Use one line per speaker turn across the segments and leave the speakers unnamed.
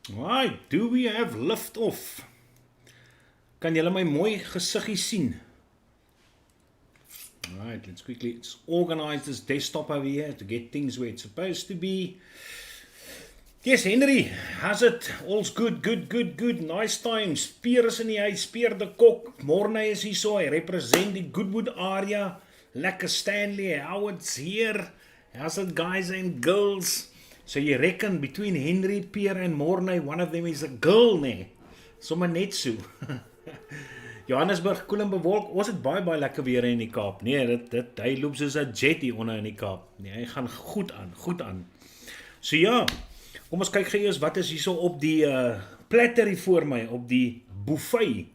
Right, do we have lift off? Kan julle my mooi gesiggie sien? Alright, let's quickly organize this desktop over here to get things where it's supposed to be. Yes, Henry, how's it? All's good, good. Nice times. Pier is in die huis, Pier de Kok. Morne is hier so, hy represent die Goodwood area. Lekker Stanley, Howard's here. How's it, guys and girls? So you reckon between Henry, Pier and Morne, one of them is a girl, nee? Sommige net so. Johannesburg, koel en bewolk, ons het baie lekker weer in die Kaap. Nee, hy loop soos 'n jet hier onder in die Kaap. Nee, hy gaan goed aan. So ja, kom ons kyk gou eers wat is hierso op die platter hier voor my, op die buffet.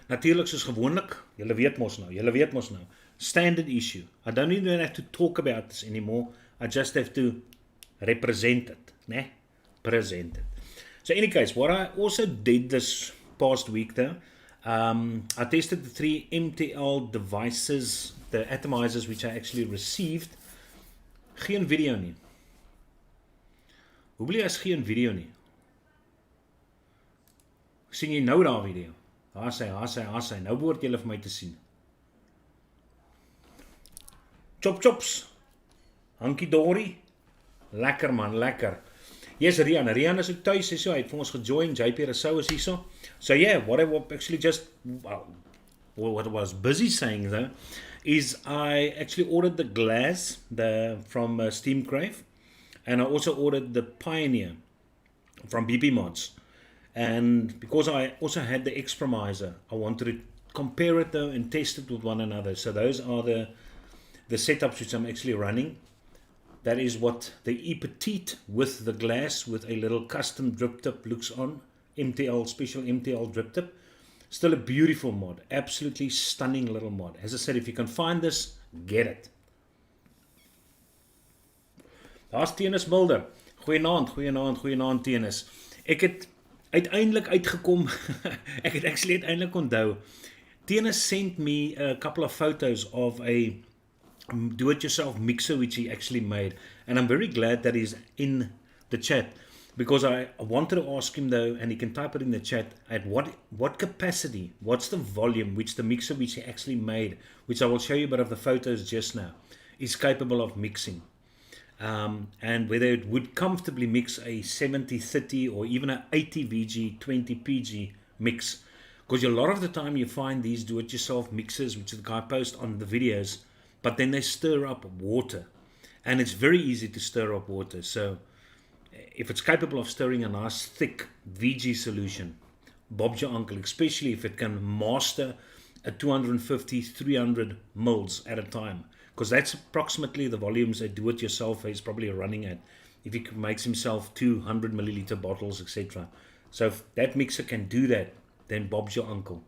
Natuurlik soos gewoonlik, julle weet mos nou. Standard issue. I don't even have to talk about this anymore. I just have to represent it, né? Present it. So in any case, what I also did this past week though, I tested the 3 MTL devices, the atomizers which I actually received. Geen video nie. Hoe bedoel jy as geen video nie? Sien jy nou daar video? Haas hy. Nou behoort julle vir my te sien. Chops. Hankie Dory. Lekker man, lekker. Yes, Rian is ook thuis, hy het vir ons gejoin, JP Rousseau is hier so. So yeah, what I actually what I was busy saying though, is I actually ordered the glass from Steam Crave, and I also ordered the Pioneer from BP Mods. And because I also had the Expromiser, I wanted to compare it though and test it with one another. So those are the setups which I'm actually running. That is what the E-Petite with the glass with a little custom drip tip looks on. Special MTL drip tip. Still a beautiful mod. Absolutely stunning little mod. As I said, if you can find this, get it. Daar's Tennis Mulder. Goeienaand Tennis. Ek het uiteindelik uitgekom. Ek het actually uiteindelik onthou. Tennis sent me a couple of photos of a do-it-yourself mixer which he actually made, and I'm very glad that he's in the chat, because I wanted to ask him though, and he can type it in the chat, at what capacity, what's the volume which the mixer which he actually made, which I will show you a bit of the photos just now, is capable of mixing, and whether it would comfortably mix a 70-30 or even an 80 VG 20 PG mix, because a lot of the time you find these do-it-yourself mixers which the guy posts on the videos, but then they stir up water, and it's very easy to stir up water. So if it's capable of stirring a nice thick VG solution, Bob's your uncle, especially if it can master a 250-300 mils at a time, because that's approximately the volumes a do-it-yourself is probably running at if he makes himself 200 milliliter bottles, etc. So if that mixer can do that, then Bob's your uncle.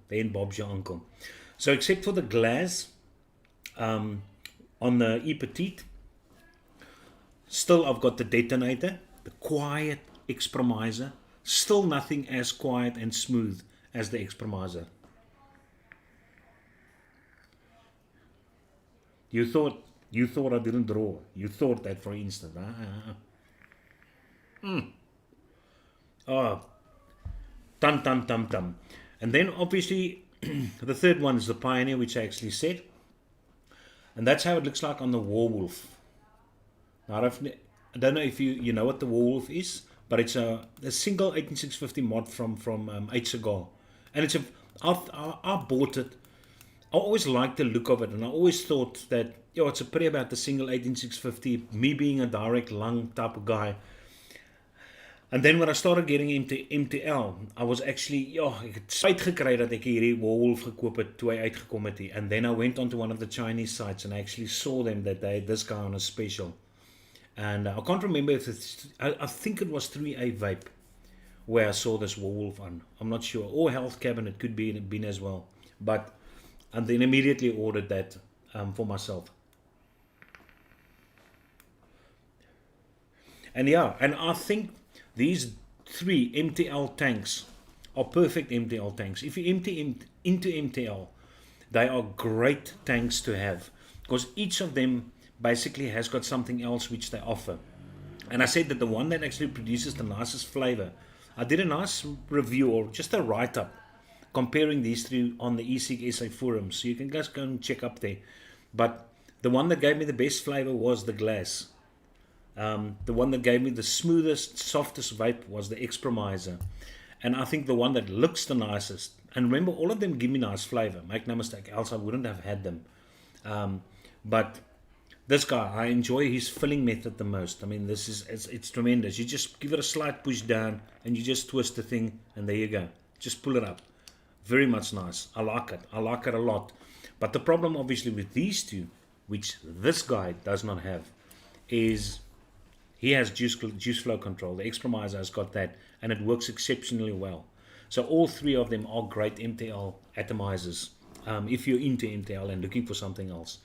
So except for the glass, on the E-Petite, still I've got the detonator, the quiet Expromiser, still nothing as quiet and smooth as the Expromiser. You thought I didn't draw. You thought that, for instance. Oh, tum. And then obviously the third one is the Pioneer, which I actually said. And that's how it looks like on the Warwolf. Now, I don't know if you know what the Warwolf is, but it's a single 18650 mod from H Cigar. And I bought it. I always liked the look of it, and I always thought that, it's a pretty about the single 18650, me being a direct lung type of guy. And then when I started getting into MTL, I was actually, ek het spyt gekry dat ek hierdie Warwolf gekoop het toe hy uitgekom het hier. And then I went onto one of the Chinese sites and I actually saw them that they had this guy on a special. And I can't remember if I think it was 3A Vape where I saw this Warwolf on. I'm not sure. Or Health Cabinet could be been as well. And then immediately ordered that for myself. And and I think these 3 MTL tanks are perfect MTL tanks. If you empty into MTL, they are great tanks to have, because each of them basically has got something else which they offer. And I said that the one that actually produces the nicest flavor, I did a nice review or just a write up comparing these three on the eSig SA forum. So you can just go and check up there. But the one that gave me the best flavor was the Glass. The one that gave me the smoothest, softest vape was the Expromiser. And I think the one that looks the nicest, and remember, all of them give me nice flavor, make no mistake, else I wouldn't have had them. But this guy, I enjoy his filling method the most. I mean, this is it's tremendous. You just give it a slight push down and you just twist the thing and there you go. Just pull it up. Very much nice. I like it. I like it a lot. But the problem obviously with these two, which this guy does not have, is he has juice flow control. The Expromiser has got that and it works exceptionally well. So all three of them are great MTL atomizers. If you're into MTL and looking for something else.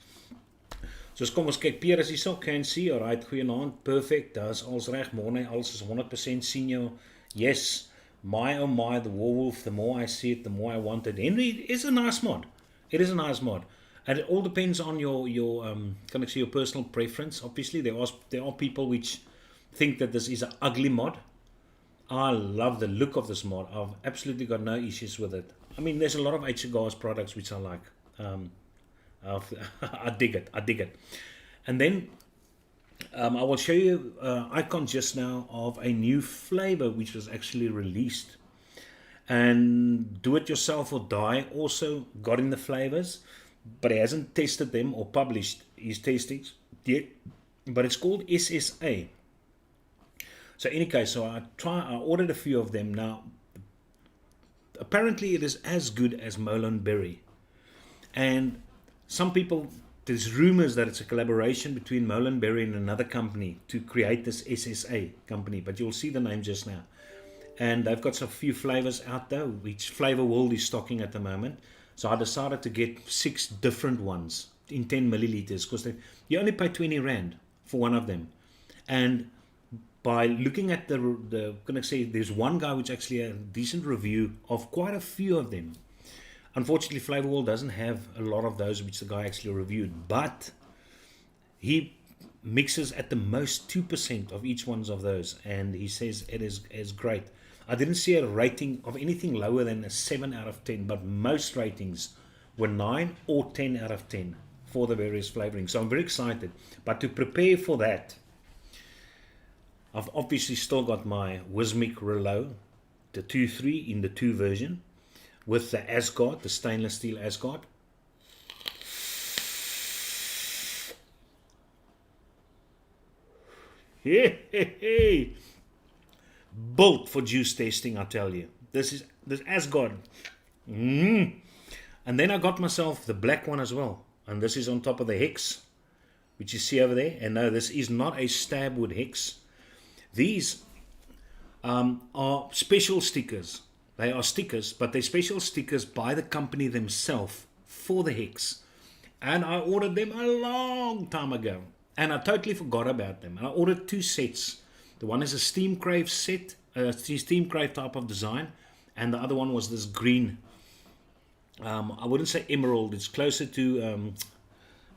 So kom ons kyk, Pierre is hier so, can see, alright, goeienaand, perfect, dis alles reg, môre, alles is 100% senior, yes, my oh my, the Warwolf, the more I see it, the more I want it. Henry is a nice mod, it is a nice mod, and it all depends on your can I say, your personal preference. Obviously, there are people which think that this is an ugly mod. I love the look of this mod, I've absolutely got no issues with it. I mean, there's a lot of H Cigars products which I like, I dig it. And then I will show you icon just now of a new flavor which was actually released. And Do It Yourself or Die also got in the flavors, but he hasn't tested them or published his testings yet. But it's called SSA. So in any case, so I ordered a few of them now. Apparently it is as good as Molen Berry. And some people, there's rumors that it's a collaboration between Molen Berry and another company to create this SSA company, but you'll see the name just now. And they've got some few flavors out there, which Flavor World is stocking at the moment. So I decided to get 6 different ones in 10 milliliters because you only pay 20 Rand for one of them. And by looking at can I say, there's one guy which actually had a decent review of quite a few of them. Unfortunately, Flavor World doesn't have a lot of those which the guy actually reviewed, but he mixes at the most 2% of each one of those, and he says it is great. I didn't see a rating of anything lower than a 7 out of 10, but most ratings were 9 or 10 out of 10 for the various flavorings. So I'm very excited. But to prepare for that, I've obviously still got my Wismic Relo, the 2.3 in the 2 version, with the Asgard, the stainless steel Asgard. Hey. Built for juice testing, I tell you. This Asgard. And then I got myself the black one as well. And this is on top of the Hex, which you see over there. And no, this is not a Stabwood Hex. These are special stickers. They are stickers, but they're special stickers by the company themselves for the Hex. And I ordered them a long time ago. And I totally forgot about them. And I ordered 2 sets. The one is a Steam Crave set, Steam Crave type of design. And the other one was this green. I wouldn't say emerald. It's closer to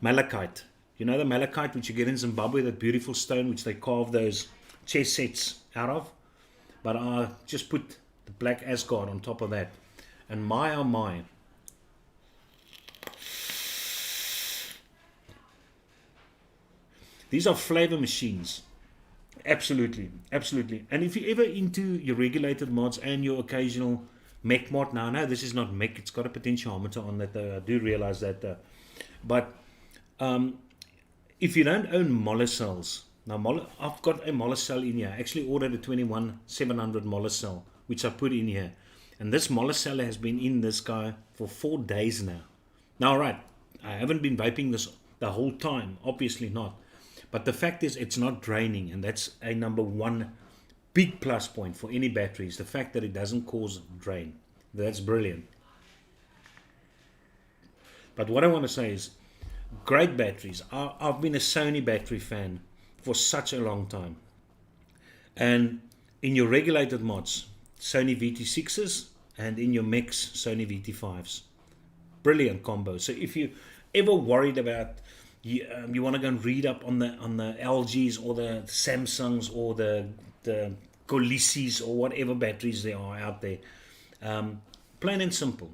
malachite. You know the malachite which you get in Zimbabwe, that beautiful stone which they carve those chess sets out of. But I just put the black Asgard on top of that, and my oh my, these are flavor machines. Absolutely. And if you're ever into your regulated mods and your occasional mech mod, now no, this is not mech, it's got a potentiometer on that, I do realize that, but if you don't own Molicels, now I've got a Molicel in here. I actually ordered a 21700 Molicel, which I put in here, and this Molicel has been in this guy for 4 days now. Now right, I haven't been vaping this the whole time, obviously not, but the fact is it's not draining, and that's a number one big plus point for any batteries, the fact that it doesn't cause drain. That's brilliant. But what I want to say is, great batteries. I've been a Sony battery fan for such a long time, and in your regulated mods, Sony VT6s, and in your mix, Sony VT5s. Brilliant combo. So if you ever worried about you want to go and read up on the LGs or the Samsungs or the Colisis or whatever batteries there are out there. Plain and simple.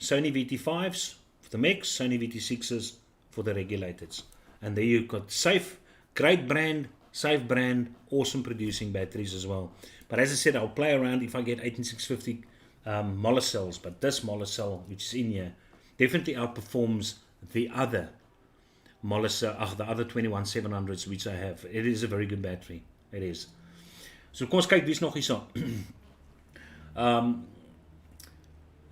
Sony VT5s for the mechs, Sony VT6s for the regulators. And there you've got safe, great brand, safe brand, awesome producing batteries as well. But as I said, I'll play around if I get 18650 Molicels. But this Molicel, which is in here, definitely outperforms the other Molicel, the other 21700s which I have. It is a very good battery. It is. So kom ons kyk wie's nog hier so.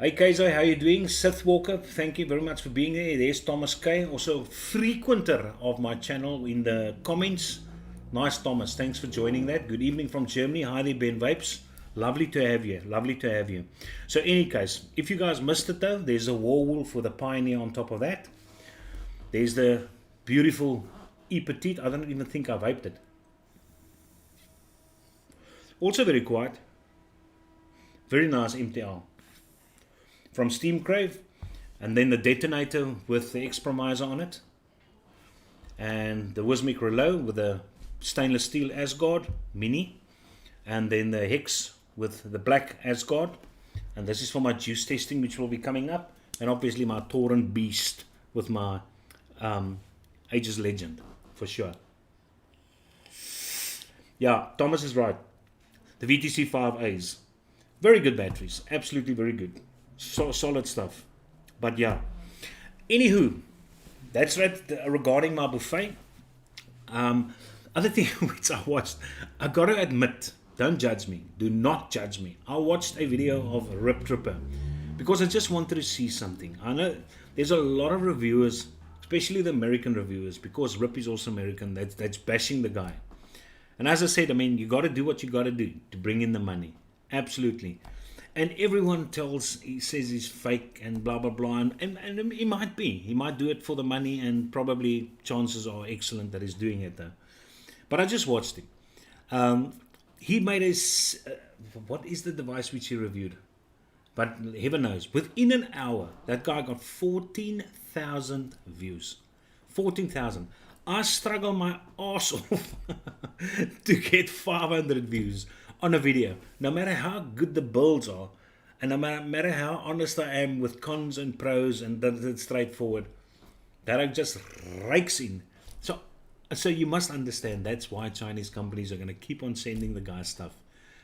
Hey KZ, how you doing? Sith Walker, thank you very much for being there. There's Thomas K, also frequenter of my channel in the comments. Nice Thomas, thanks for joining that. Good evening from Germany. Hi there Ben Vapes. Lovely to have you. Lovely to have you. So any case, if you guys missed it though, there's a Warwolf with a Pioneer on top of that. There's the beautiful E-Petite. I don't even think I vaped it. Also very quiet. Very nice MTR. From Steam Crave. And then the detonator with the X-Promiser on it. And the Wismic Relay with the stainless steel Asgard Mini. And then the Hex with the black Asgard. And this is for my juice testing, which will be coming up. And obviously my Torrent Beast with my Aegis Legend, for sure. Yeah, Thomas is right. The VTC 5As. Very good batteries. Absolutely very good. So solid stuff. But yeah. Anywho, that's right regarding my buffet. Other thing which I watched, I got to admit, don't judge me. Do not judge me. I watched a video of Rip Tripper because I just wanted to see something. I know there's a lot of reviewers, especially the American reviewers, because Rip is also American, that's bashing the guy. And as I said, I mean, you got to do what you got to do to bring in the money. Absolutely. And everyone he says he's fake and blah, blah, blah. And he might be. He might do it for the money, and probably chances are excellent that he's doing it though. But I just watched him. He made what is the device which he reviewed? But heaven knows, within an hour, that guy got 14,000 views. 14,000. I struggle my ass off to get 500 views on a video. No matter how good the builds are, and no matter how honest I am with cons and pros, and that it's straightforward, that I just rakes in. So you must understand that's why Chinese companies are going to keep on sending the guy stuff.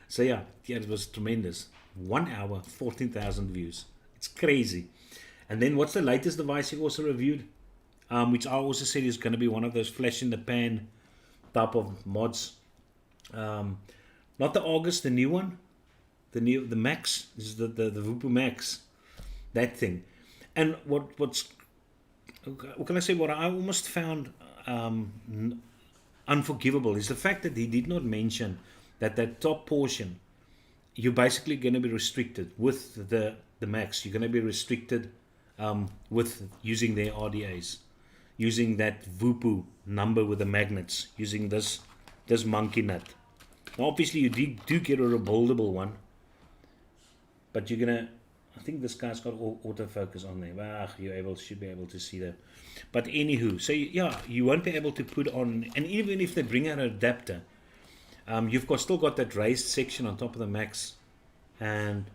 So yeah, it was tremendous. 1 hour, 14,000 views. It's crazy. And then what's the latest device he also reviewed? Which I also said is going to be one of those flash in the pan type of mods. Not the August, the new one. The Max. This is the Vupu Max. That thing. And what can I say? What I almost found unforgivable is the fact that he did not mention that top portion, you're basically going to be restricted with the Max. You're going to be restricted with using their RDAs, using that Vupu number with the magnets, using this monkey nut. Now obviously you do get a rebuildable one, but you're going to, I think this guy's got autofocus on there. Well, you should be able to see that. But anywho, so yeah, you won't be able to put on, and even if they bring out an adapter, you've still got that raised section on top of the Max, and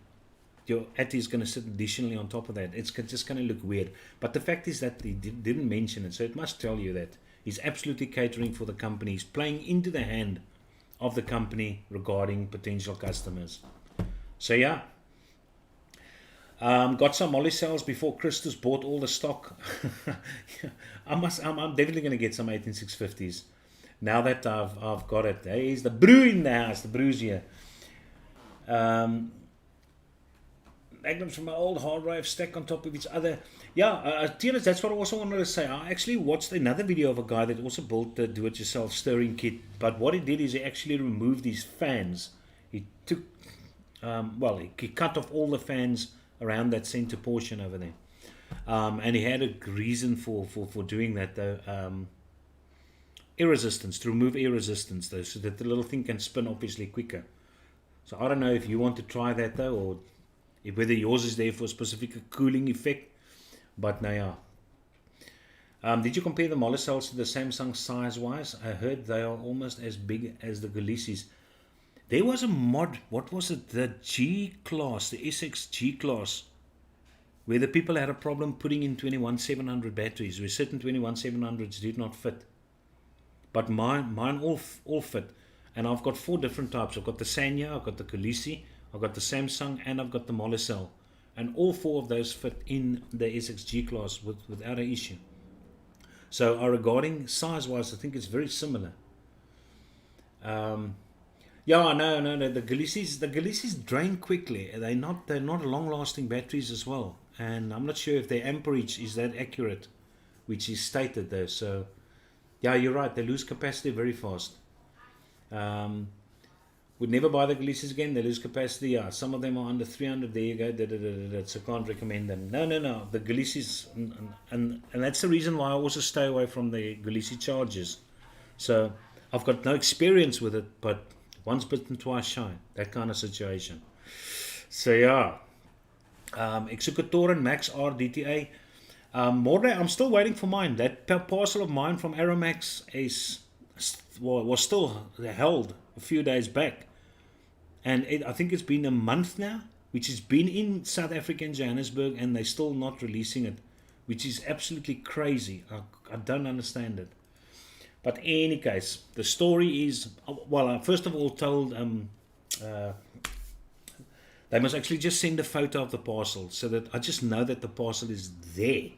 your AT is going to sit additionally on top of that. It's just going to look weird. But the fact is that he didn't mention it, so it must tell you that he's absolutely catering for the company. He's playing into the hand of the company regarding potential customers. So yeah. Got some Molicels before Christus bought all the stock. I'm definitely going to get some 18650s now that I've got it. Hey, he's the brew in the house. The brew's here. Magnums from my old hard drive stack on top of each other. Yeah, that's what I also wanted to say. I actually watched another video of a guy that also built the do-it-yourself stirring kit. But what he did is he actually removed these fans. He took, he cut off all the fans around that center portion over there, and he had a reason for doing that though. Air resistance, to remove air resistance though, so that the little thing can spin obviously quicker. So I don't know if you want to try that though, or whether yours is there for a specific cooling effect, but no, yeah. Did you compare the Molecells to the Samsung size-wise? I heard they are almost as big as the Galicies. There was a mod, what was it? The G class, the SX G class, where the people had a problem putting in 21700 batteries, where certain 21700s did not fit. But mine all fit. And I've got 4 different types. I've got the Sanya, I've got the Khaleesi, I've got the Samsung, and I've got the Molecel. And all 4 of those fit in the SXG class without an issue. So regarding size-wise, I think it's very similar. Yeah, no. The Khaleesi's drain quickly. They're not long-lasting batteries as well. And I'm not sure if their amperage is that accurate, which is stated there. So, yeah, you're right. They lose capacity very fast. Would never buy the Khaleesi's again. They lose capacity. Yeah, some of them are under 300. There you go. So can't recommend them. No. The Khaleesi's, and that's the reason why I also stay away from the Khaleesi chargers. So I've got no experience with it, but once bitten, twice shy. That kind of situation. So yeah, Executor Max R DTA. Mordre, I'm still waiting for mine. That parcel of mine from Aeromax was still held a few days back. And I think it's been a month now, which has been in South Africa and Johannesburg, and they're still not releasing it, which is absolutely crazy. I don't understand it. But in any case, the story is, well, I first of all told they must actually just send a photo of the parcel so that I just know that the parcel is there,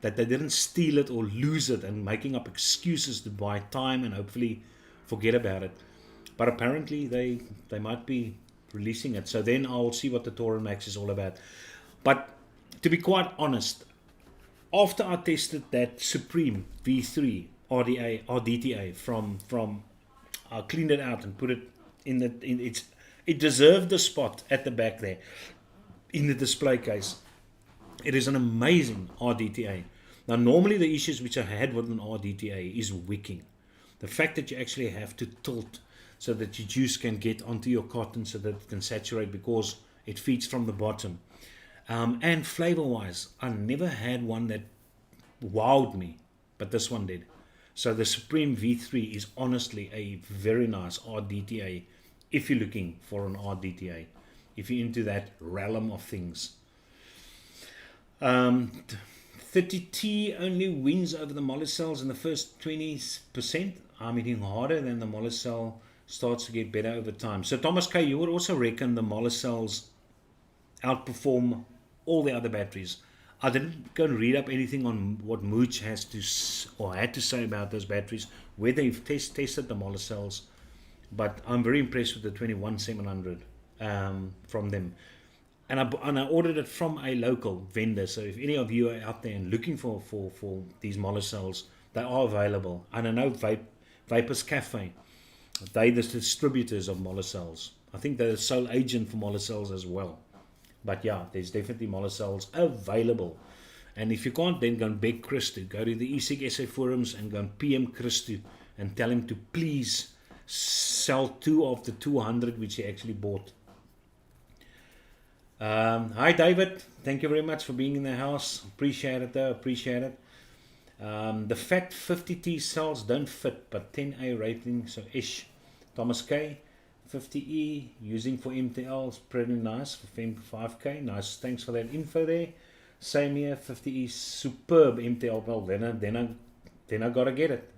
that they didn't steal it or lose it and making up excuses to buy time and hopefully forget about it. But apparently they might be releasing it. So then I'll see what the Torin Max is all about. But to be quite honest, after I tested that Supreme V3 RDTA from I cleaned it out and put it it deserved the spot at the back there in the display case. It is an amazing RDTA. Now normally the issues which I had with an RDTA is wicking. The fact that you actually have to tilt so that your juice can get onto your cotton so that it can saturate because it feeds from the bottom. And flavor-wise, I never had one that wowed me, but this one did. So the Supreme V3 is honestly a very nice RDTA if you're looking for an RDTA, if you're into that realm of things. 30T only wins over the Molecells in the first 20%. I'm hitting harder than the Molecel starts to get better over time. So Thomas K, you would also reckon the Molecells outperform all the other batteries. I didn't go and read up anything on what Mooch has to or had to say about those batteries, where they've tested the Molecells, but I'm very impressed with the 21700 from them. And I ordered it from a local vendor. So if any of you are out there and looking for these Molecells, they are available. And I know Vapors Cafe, they're the distributors of Molecells. I think they're the sole agent for Molecells as well. But yeah, there's definitely Molecells available. And if you can't, then go and beg Chris to go to the eSig SA forums and go and PM Chris and tell him to please sell 2 of the 200 which he actually bought. Hi David, thank you very much for being in the house. Appreciate it though, appreciate it. The fact 50T cells don't fit, but 10A rating, so ish. Thomas K, 50E using for MTLs, pretty nice for 5K. Nice, thanks for that info there. Same here, 50E superb MTL. Well, then I gotta get it.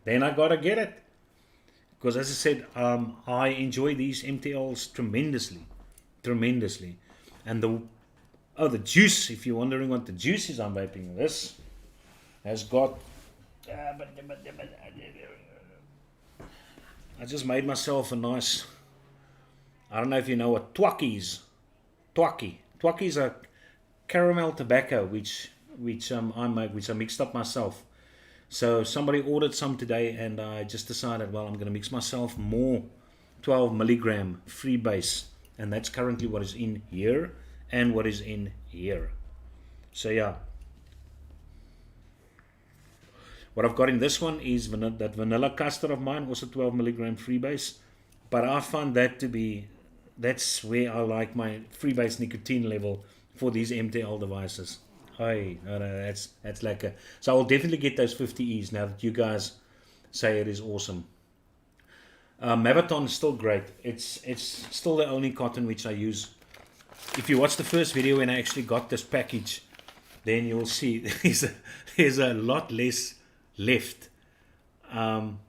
Because as I said, I enjoy these MTLs tremendously. And the juice, if you're wondering what the juice is I'm vaping, this has got, I just made myself a nice, I don't know if you know what Twaki is. Twaki is a caramel tobacco which I make, which I mixed up myself. So somebody ordered some today and I just decided, well, I'm going to mix myself more 12 milligram freebase, and that's currently what is in here and what is in here. So yeah, what I've got in this one is that vanilla custard of mine, also 12 milligram freebase, but I find that to be, that's where I like my freebase nicotine level for these MTL devices. Hey, no, that's like so I'll definitely get those 50Es now that you guys say it is awesome. Mavaton is still great. It's still the only cotton which I use. If you watch the first video when I actually got this package, then you'll see there's a lot less left. Um,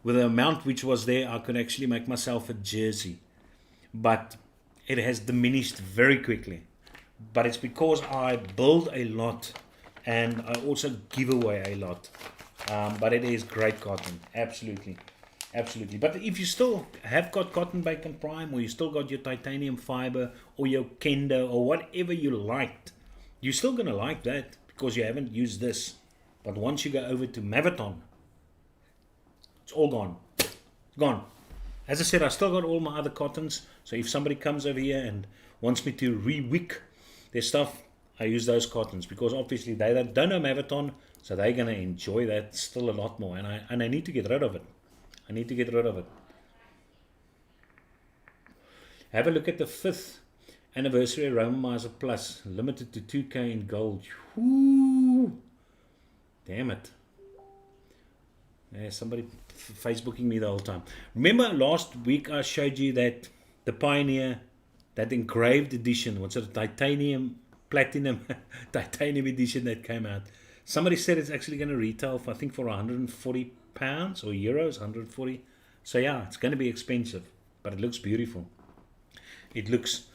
with the amount which was there, I could actually make myself a jersey, but it has diminished very quickly. But it's because I build a lot and I also give away a lot. But it is great cotton, absolutely, absolutely. But if you still have got cotton bacon prime, or you still got your titanium fiber, or your kendo, or whatever you liked, you're still gonna like that because you haven't used this. But once you go over to Mavaton, it's all gone, gone. As I said, I still got all my other cottons. So if somebody comes over here and wants me to re-wick their stuff, I use those cottons because obviously they don't know Mavaton, so they're gonna enjoy that still a lot more. And I need to get rid of it. I need to get rid of it. Have a look at the 5th anniversary Romomizer Plus, limited to 2K in gold. Whoo! Damn it. Yeah, somebody Facebooking me the whole time. Remember last week I showed you that the Pioneer, that engraved edition, what's it, titanium, platinum, titanium edition that came out. Somebody said it's actually going to retail for, I think, for £140 or euros, 140. So yeah, it's going to be expensive, but it looks beautiful. It looks,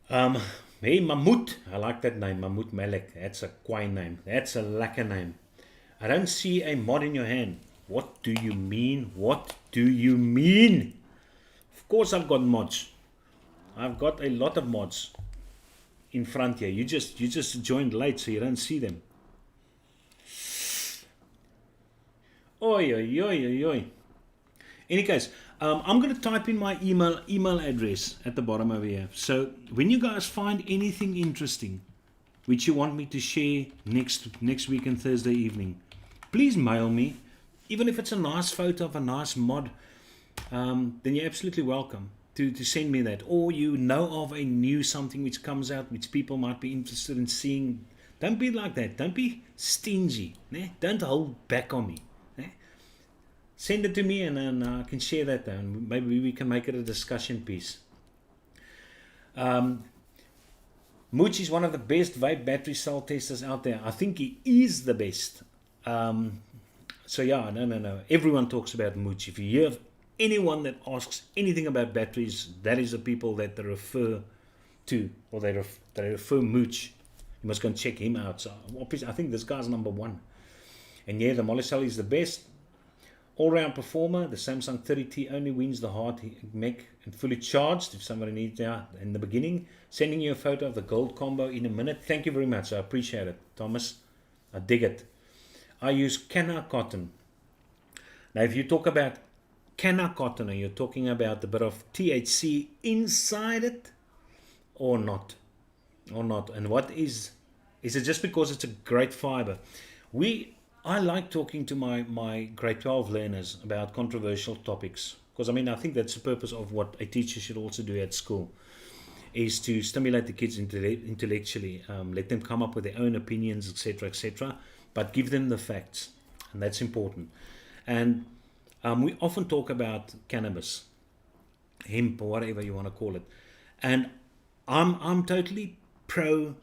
hey, Mahmoud, I like that name, Mahmoud Malek. That's a quine name. That's a lekker name. I don't see a mod in your hand. What do you mean? What do you mean? Of course I've got mods. I've got a lot of mods in front here. You just joined late, so you don't see them. Oi, oi, oi, oi, oi. Any case, I'm going to type in my email address at the bottom over here. So when you guys find anything interesting which you want me to share next week and Thursday evening, please mail me. Even if it's a nice photo of a nice mod, then you're absolutely welcome to send me that. Or you know of a new something which comes out which people might be interested in seeing. Don't be like that. Don't be stingy. Ne? Don't hold back on me. Ne? Send it to me and then I can share that there. And maybe we can make it a discussion piece. Mooch is one of the best vape battery cell testers out there. I think he is the best. So yeah, no. Everyone talks about Mooch. If you hear anyone that asks anything about batteries, that is the people that they refer to, or they refer Mooch. You must go and check him out. So obviously, I think this guy's number one. And yeah, the Molicel is the best. All-round performer. The Samsung 30T only wins the hard mech and fully charged if somebody needs that in the beginning. Sending you a photo of the gold combo in a minute. Thank you very much. I appreciate it, Thomas. I dig it. I use Canna cotton. Now, if you talk about Canna cotton, are you talking about a bit of THC inside it or not? Or not? And what is it just because it's a great fiber? I like talking to my grade 12 learners about controversial topics because I think that's the purpose of what a teacher should also do at school, is to stimulate the kids intellectually, let them come up with their own opinions, etc., but give them the facts, and that's important. And we often talk about cannabis, hemp, or whatever you want to call it, and I'm totally pro.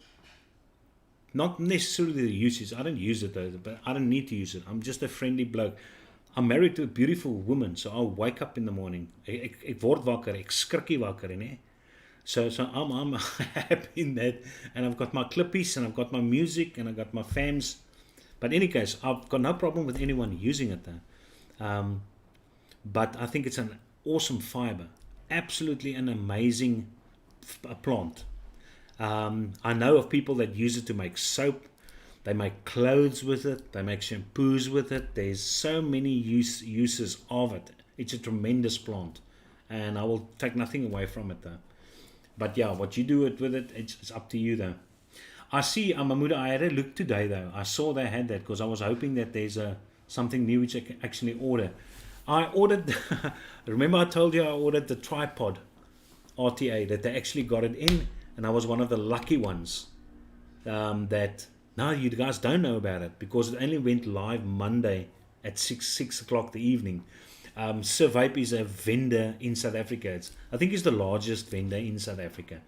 Not necessarily the usage. I don't use it though, but I don't need to use it. I'm just a friendly bloke. I'm married to a beautiful woman, so I'll wake up in the morning. Ek word wakker, ek skrikkie wakker, ne? So I'm happy in that, and I've got my clippies, and I've got my music, and I've got my fans. But in any case, I've got no problem with anyone using it though. But I think it's an awesome fiber, absolutely an amazing plant. I know of people that use it to make soap. They make clothes with it. They make shampoos with it. There's so many uses of it. It's a tremendous plant, and I will take nothing away from it though. But yeah, what you do with it, it's up to you though. I see, Mahmoud, I had a look today though. I saw they had that because I was hoping that there's something new which I can actually order. I ordered, remember I told you I ordered the tripod RTA, that they actually got it in, and I was one of the lucky ones that now you guys don't know about it because it only went live Monday at 6 o'clock the evening. Sir Vape is a vendor in South Africa. I think he's the largest vendor in South Africa.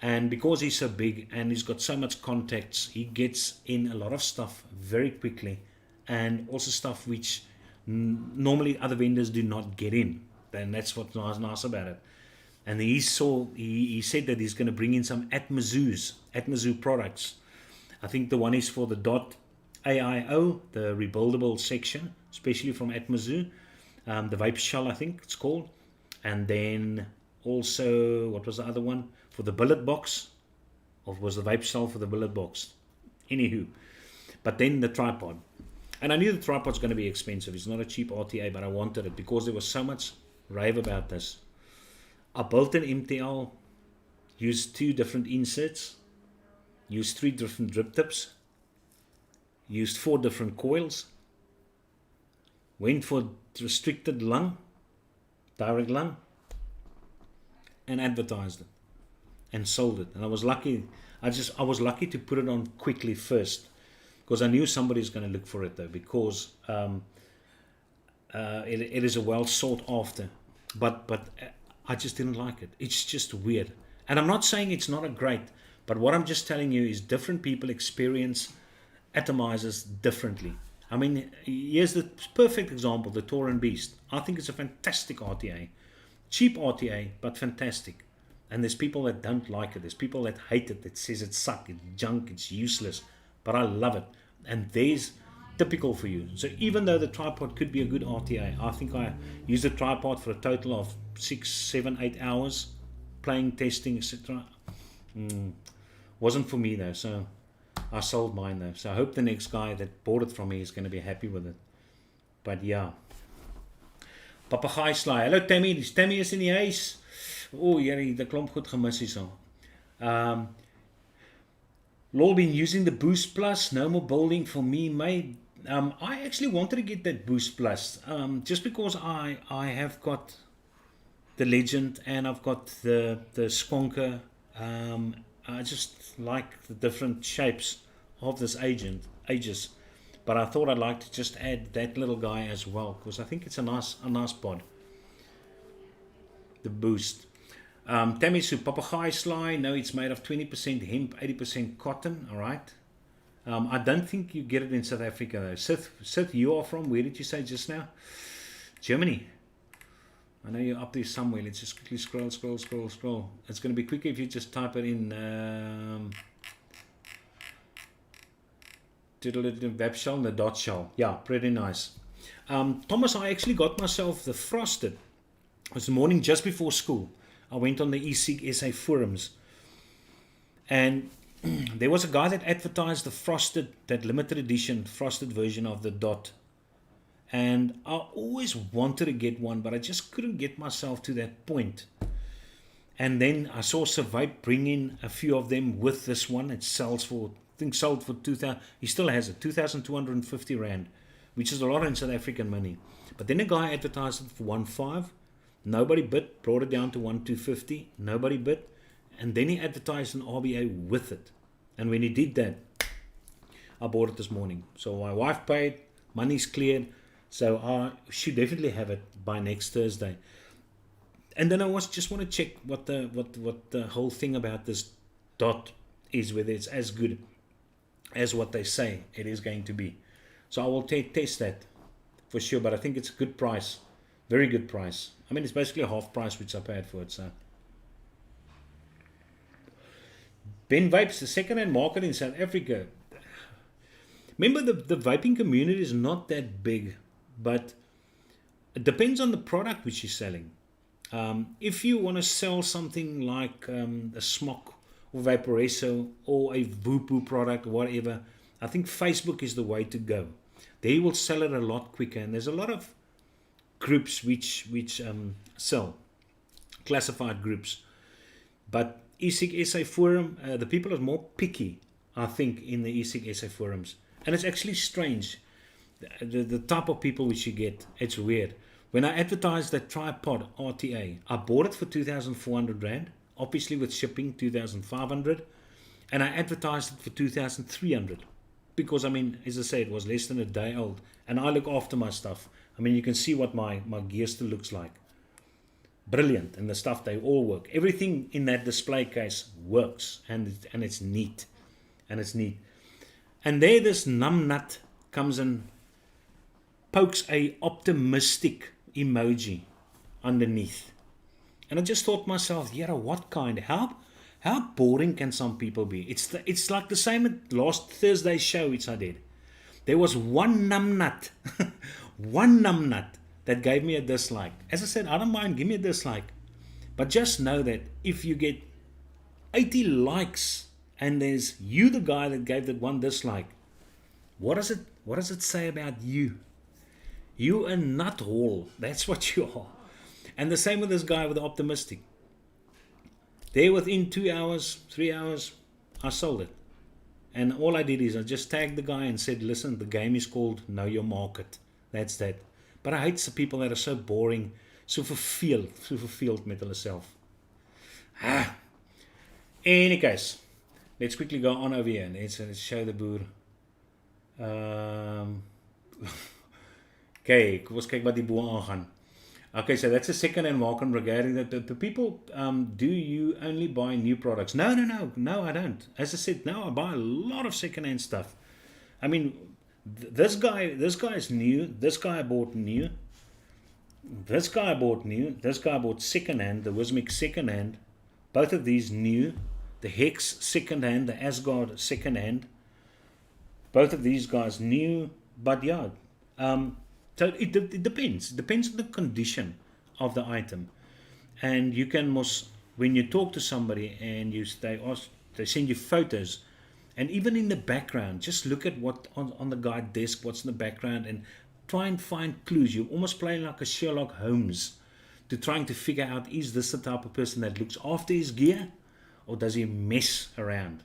And because he's so big and he's got so much contacts, he gets in a lot of stuff very quickly, and also stuff which normally other vendors do not get in. And that's what's nice about it. And he said that he's going to bring in some Atmazoo products. I think the one is for the .aio, the rebuildable section, especially from Atmazoo, the vape shell, I think it's called. And then also, what was the other one? For the billet box, or was the vape shell for the billet box? Anywho, but then the tripod. And I knew the tripod's going to be expensive. It's not a cheap RTA, but I wanted it because there was so much rave about this. I built an MTL, used 2 different inserts, used 3 different drip tips, used 4 different coils, went for restricted lung, direct lung, and advertised it and sold it. And I was lucky. I was lucky to put it on quickly first, because I knew somebody's going to look for it though, because it is a well sought after. But I just didn't like it. It's just weird. And I'm not saying it's not a great, but what I'm just telling you is different people experience atomizers differently. I mean, here's the perfect example, the Tauren Beast. I think it's a fantastic RTA. Cheap RTA, but fantastic. And there's people that don't like it. There's people that hate it, that says it's suck, it's junk, it's useless. But I love it. And there's typical for you. So even though the tripod could be a good RTA, I think I used the tripod for a total of 6, 7, 8 hours, playing, testing, etc. Wasn't for me though, so I sold mine though. So I hope the next guy that bought it from me is going to be happy with it. But yeah. Papegaai Sly. Hallo Tammy, die Tammy is in die huis. O, hierdie, die klomp goed gemis hier so. Lol been using the Boost Plus, no more building for me, mate. I actually wanted to get that Boost Plus, just because I have got the Legend and I've got the Squonker. I just like the different shapes of this ages. But I thought I'd like to just add that little guy as well, because I think it's a nice pod. The Boost. Tammy Sue, Papegaai Sly. No, it's made of 20% hemp, 80% cotton. All right. I don't think you get it in South Africa though. Sith, you are from, where did you say just now? Germany. I know you're up there somewhere. Let's just quickly scroll. It's going to be quicker if you just type it in. Web shell and the dot shell. Yeah, pretty nice. Thomas, I actually got myself the frosted. It was the morning just before school. I went on the eSig SA forums, and there was a guy that advertised the frosted, that limited edition frosted version of the dot. And I always wanted to get one, but I just couldn't get myself to that point. And then I saw Sir Vape bring in a few of them with this one. It sells for, I think sold for 2,000, he still has it, 2,250 Rand, which is a lot in South African money. But then a guy advertised it for 1,500. Nobody bid, brought it down to 1,250. Nobody bid. And then he advertised an RBA with it. And when he did that, I bought it this morning. So my wife paid, money's cleared. So I should definitely have it by next Thursday. And then I just want to check what the whole thing about this dot is, whether it's as good as what they say it is going to be. So I will test that for sure. But I think it's a good price, very good price. I mean, it's basically a half price which I paid for it. So Ben Vapes, the second-hand market in South Africa. Remember, the vaping community is not that big. But it depends on the product which you're selling. If you want to sell something like a Smok or Vaporesso or a Vupu product or whatever, I think Facebook is the way to go. They will sell it a lot quicker. And there's a lot of groups which sell, classified groups. But eSig SA Forum, the people are more picky, I think, in the eSig SA Forums. And it's actually strange. The type of people which you get, it's weird. When I advertised that tripod RTA, I bought it for 2,400 Rand, obviously with shipping 2,500, and I advertised it for 2,300 because, I mean, as I say, it was less than a day old, and I look after my stuff. I mean, you can see what my gear still looks like. Brilliant. And the stuff, they all work. Everything in that display case works, and it's neat. And it's neat. And there this numbnut comes and pokes a optimistic emoji underneath. And I just thought to myself, yeah, what kind? How boring can some people be? It's like the same at last Thursday's show which I did. There was one numbnut, one numbnut that gave me a dislike. As I said, I don't mind, give me a dislike. But just know that if you get 80 likes and there's you the guy that gave that one dislike, what does it say about you? You a nuthole. That's what you are. And the same with this guy with the optimistic. There within 2 hours, 3 hours, I sold it. And all I did is I just tagged the guy and said, listen, the game is called Know Your Market. That's that. But I hate the people that are so boring, so verveeld met hulle self. Any case, let's quickly go on over here. Let's show the boer. Okay, kom ons kyk wat die boer aangaan. Okay, so that's a second-hand market regarding that. The people, do you only buy new products? No, I don't. As I said, no, I buy a lot of second-hand stuff. I mean, this guy is new. This guy I bought new. This guy I bought new. This guy I bought second-hand. The Wismix second-hand. Both of these new. The Hex second-hand. The Asgard second-hand. Both of these guys new. But yeah, so it depends. It depends on the condition of the item. And you can when you talk to somebody and they send you photos, and even in the background, just look at what on the guy's desk, what's in the background, and try and find clues. You're almost playing like a Sherlock Holmes to trying to figure out, is this the type of person that looks after his gear, or does he mess around?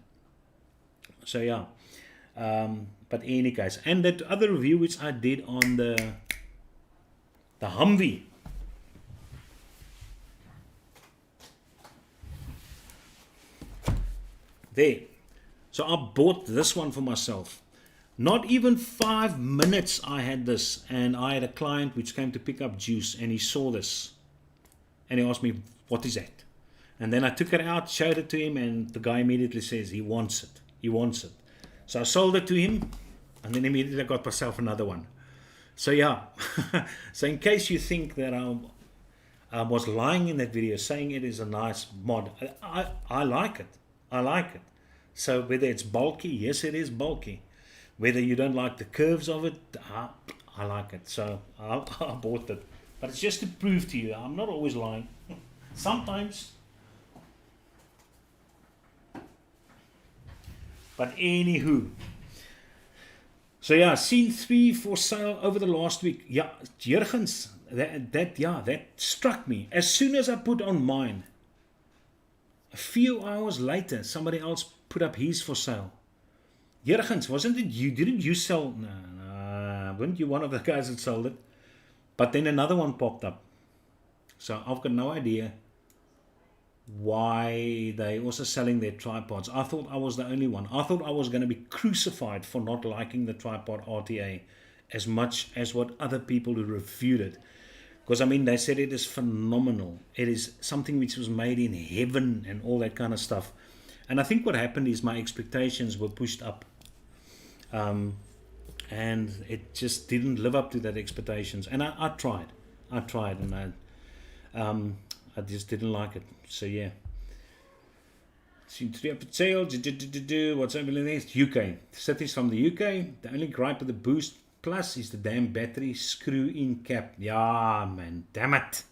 So yeah. But in any case, and that other review which I did on the Humvee, there. So I bought this one for myself. Not even 5 minutes I had this, and I had a client which came to pick up juice, and he saw this, and he asked me, what is that? And then I took it out, showed it to him, and the guy immediately says he wants it. He wants it. So I sold it to him, and then immediately I got myself another one. So yeah, so in case you think that I was lying in that video saying it is a nice mod, I like it. I like it. So whether it's bulky, yes it is bulky. Whether you don't like the curves of it, I like it. So I bought it. But it's just to prove to you, I'm not always lying. Sometimes. But anywho, so yeah, seen 3 for sale over the last week. Yeah, Jurgens, that struck me. As soon as I put on mine, a few hours later, somebody else put up his for sale. Jurgens, wasn't it you? Didn't you sell? No, weren't you one of the guys that sold it? But then another one popped up. So I've got no idea why they also selling their tripods. I thought I was the only one. I thought I was going to be crucified for not liking the tripod RTA as much as what other people who reviewed it. Because I mean, they said it is phenomenal. It is something which was made in heaven and all that kind of stuff. And I think what happened is my expectations were pushed up. And it just didn't live up to that expectations. And I tried. And I just didn't like it. So yeah. Seen 3 up for sale. What's over there? UK. Cities from the UK. The only gripe with the Boost Plus is the damn battery screw-in cap. Yeah, man. Damn it.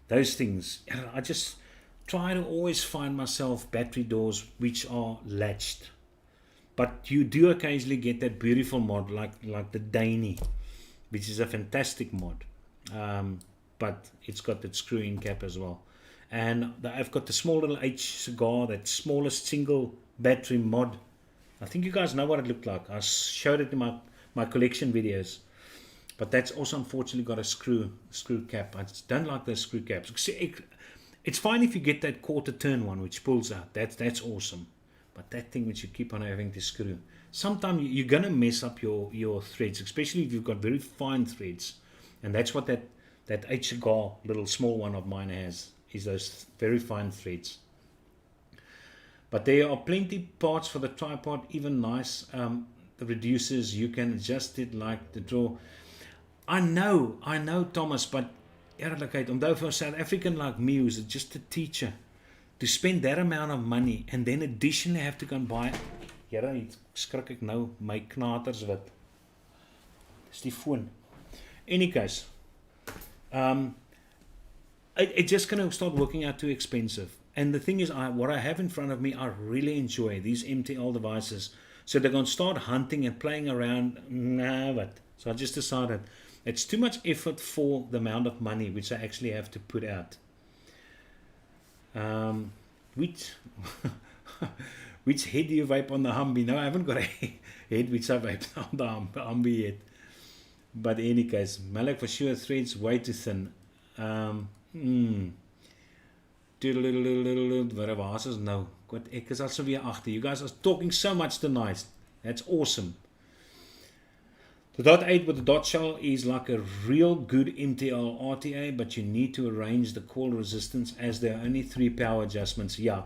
Those things. I just try to always find myself battery doors which are latched. But you do occasionally get that beautiful mod like the Daney, which is a fantastic mod. But it's got that screw-in cap as well. And I've got the small little H cigar, that smallest single battery mod. I think you guys know what it looked like. I showed it in my collection videos. But that's also unfortunately got a screw cap. I just don't like those screw caps. It's fine if you get that quarter turn one which pulls out. That's awesome. but that thing which you keep on having to screw. Sometimes you're going to mess up your threads, especially if you've got very fine threads. And that's what that H-Cigar little small one of mine has, is those very fine threads. But there are plenty parts for the tripod, even nice. The reducers, you can adjust it like the draw. I know, Thomas, but eerlikheid, onthou vir 'n South African like me who's just a teacher, to spend that amount of money and then additionally have to go and buy. Here, hier skrik ek nou my knaters wat. Dis die foon. Any case, it's just going to start working out too expensive. And the thing is, what I have in front of me, I really enjoy these MTL devices. So they're going to start hunting and playing around. Nah, but so I just decided it's too much effort for the amount of money which I actually have to put out. Which head do you vape on the Humvee? No, I haven't got a head which I vape on the Humvee yet. But in any case, Malak for sure, threads way too thin. Waar is nou? God, ek is al so weer agter. You guys are talking so much tonight. That's awesome. The dot 8 with the dot shell is like a real good MTL RTA, but you need to arrange the coil resistance as there are only 3 power adjustments. Yeah.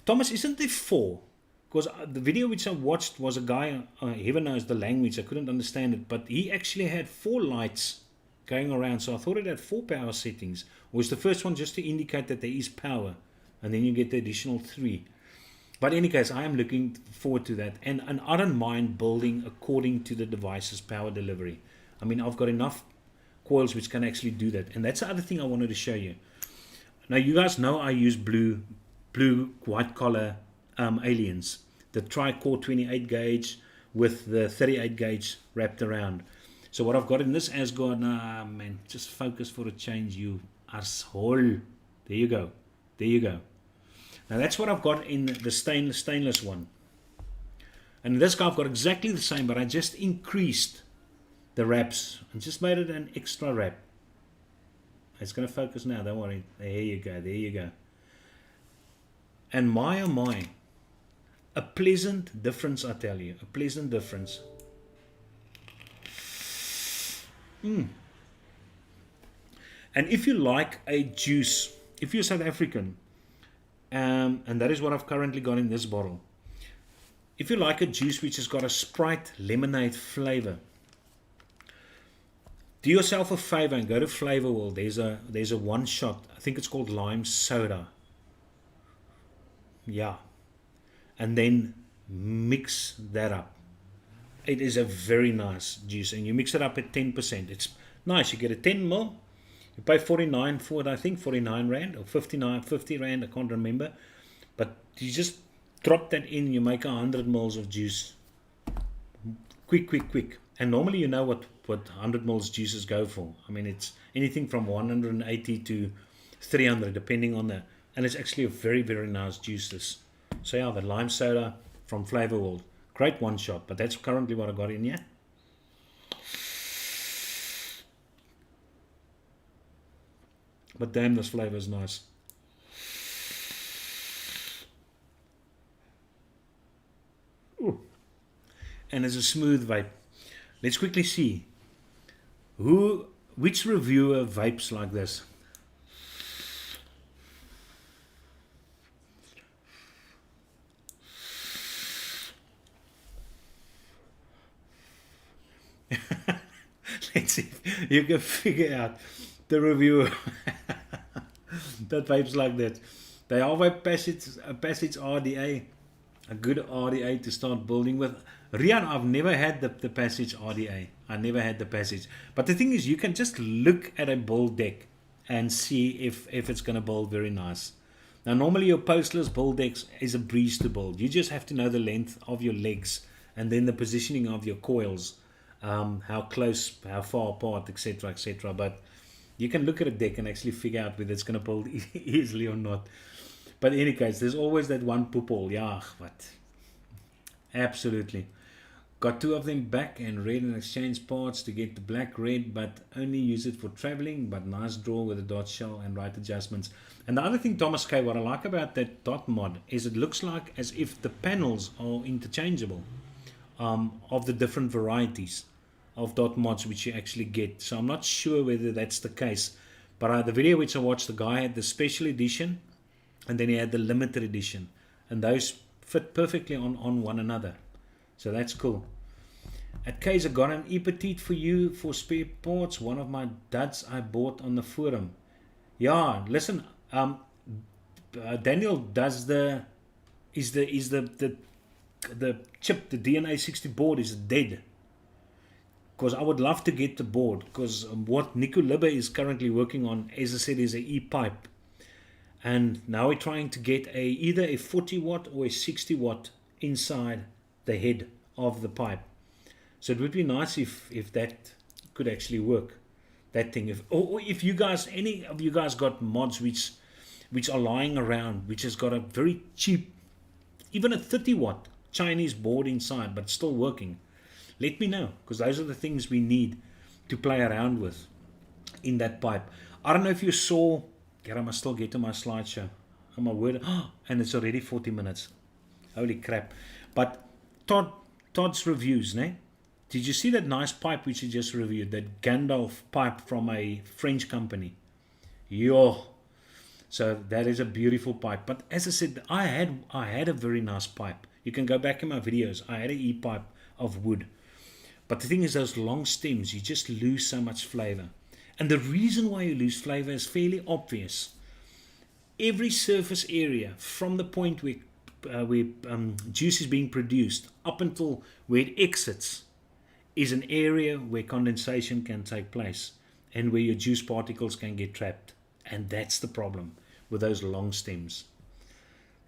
Thomas, isn't there 4? Because the video which I watched was a guy, heaven knows the language, I couldn't understand it, but he actually had 4 lights going around, so I thought it had 4 power settings. Or is the first one just to indicate that there is power, and then you get the additional 3. But in any case, I am looking forward to that, and I don't mind building according to the device's power delivery. I mean, I've got enough coils which can actually do that, and that's the other thing I wanted to show you. Now, you guys know I use blue white collar aliens, the tri-core 28 gauge with the 38 gauge wrapped around. So what I've got in this Asgard, man, just focus for a change, you asshole. There you go. Now that's what I've got in the stainless one. And in this guy I've got exactly the same, but I just increased the wraps and just made it an extra wrap. It's going to focus now, don't worry. There you go. And my oh my, a pleasant difference, I tell you, a pleasant difference. And if you like a juice, if you're South African, and that is what I've currently got in this bottle. If you like a juice which has got a Sprite lemonade flavor, do yourself a favor and go to Flavor World. There's a one shot, I think it's called lime soda. Yeah. And then mix that up. It is a very nice juice, and you mix it up at 10%. It's nice. You get a 10 ml. You pay 49 for it, I think 49 Rand or 50 Rand, I can't remember. But you just drop that in, you make 100 ml of juice. Quick. And normally you know what 100 ml juices go for. I mean, it's anything from 180 to 300 depending on the, and it's actually a very, very nice juice this. So yeah, the lime soda from Flavor World. Great one shot, but that's currently what I got in here. But damn, this flavor is nice. Ooh. And it's a smooth vape. Let's quickly see which reviewer vapes like this. Let's see if you can figure out the reviewer that vapes like that. They are vape Passage RDA, a good RDA to start building with. Rian, I've never had the Passage RDA. I never had the Passage. But the thing is, you can just look at a build deck and see if it's going to build very nice. Now, normally your postless build decks is a breeze to build. You just have to know the length of your legs and then the positioning of your coils. How close, how far apart, etc. But you can look at a deck and actually figure out whether it's going to build easily or not. But in any case, there's always that one poophole. Yeah, but absolutely. Got 2 of them back and red and exchange parts to get the black red, but only use it for traveling. But nice draw with the dot shell and right adjustments. And the other thing, Thomas K, what I like about that dot mod is it looks like as if the panels are interchangeable of the different varieties of dot mods which you actually get. So I'm not sure whether that's the case, but the video which I watched, the guy had the special edition and then he had the limited edition, and those fit perfectly on one another. So that's cool. At Case, I got an e-petite for you for spare parts. One of my duds I bought on the forum. Yeah, listen, Daniel does the chip, the DNA 60 board is dead. Because I would love to get the board, because what Nico Libbe is currently working on, as I said, is a e-pipe. And now we're trying to get either a 40 watt or a 60 watt inside the head of the pipe. So it would be nice if that could actually work, that thing. Or if you guys, any of you guys got mods which are lying around, which has got a very cheap, even a 30 watt Chinese board inside, but still working, let me know, because those are the things we need to play around with in that pipe. I don't know if you saw, I must still get to my slideshow. Oh my word, and it's already 40 minutes. Holy crap. But Todd's reviews, ne? Did you see that nice pipe which he just reviewed? That Gandalf pipe from a French company. Yo. So that is a beautiful pipe. But as I said, I had a very nice pipe. You can go back in my videos. I had an e-pipe of wood. But the thing is, those long stems, you just lose so much flavor. And the reason why you lose flavor is fairly obvious. Every surface area from the point where juice is being produced up until where it exits is an area where condensation can take place and where your juice particles can get trapped. And that's the problem with those long stems.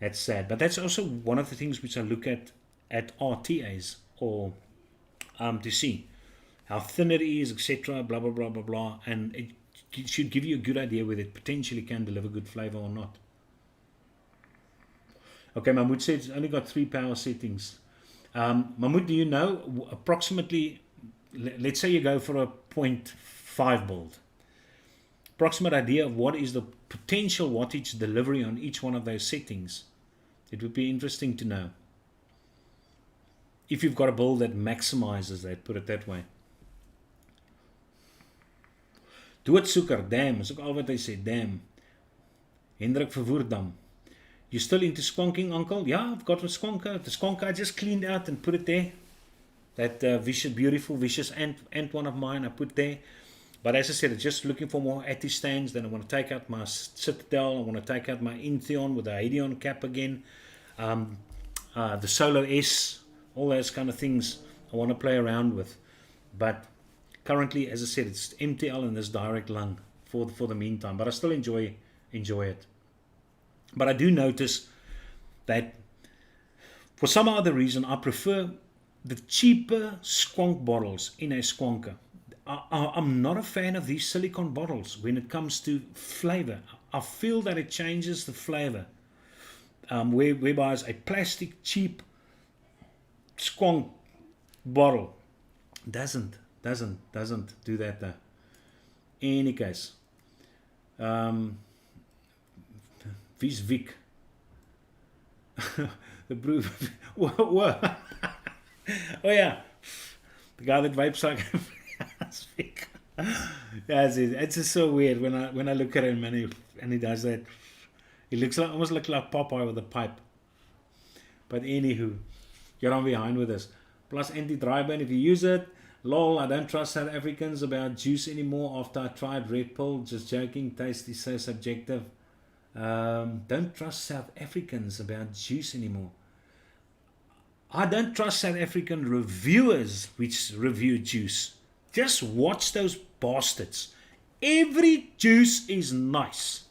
That's sad. But that's also one of the things which I look at RTAs, or to see how thin it is, etc., blah, blah, blah, blah, blah. And it should give you a good idea whether it potentially can deliver good flavor or not. Okay, Mahmoud said it's only got 3 power settings. Mahmoud, do you know approximately, let's say you go for a 0.5 volt, approximate idea of what is the potential wattage delivery on each one of those settings? It would be interesting to know. If you've got a build that maximizes that, put it that way. Doodsoeker, damn, is ook al wat hy sê, damn. Hendrik Verwoerdam. You still into squonking, uncle? Yeah, I've got a squonker. The squonker I just cleaned out and put it there. That vicious, beautiful, vicious ant one of mine I put there. But as I said, I'm just looking for more Atty stands. Then I want to take out my Citadel. I want to take out my Intheon with the Hadeon cap again. The Solo S, all those kind of things I want to play around with. But currently, as I said, it's MTL and this direct lung for the meantime. But I still enjoy it. But I do notice that for some other reason, I prefer the cheaper squonk bottles in a squonker. I'm not a fan of these silicone bottles when it comes to flavor. I feel that it changes the flavor. Whereby a plastic cheap squonk bottle doesn't do that though. In any case, Wie's Vic? The brew. What? Oh yeah, the guy that vapes like. That's it. It's just so weird when I look at him and he does that. He almost looks like Popeye with a pipe. But anywho, get on behind with us. Plus anti-dry burn if you use it. Lol, I don't trust South Africans about juice anymore after I tried Red Pill. Just joking. Taste is so subjective. Don't trust South Africans about juice anymore. I don't trust South African reviewers which review juice. Just watch those bastards. Every juice is nice.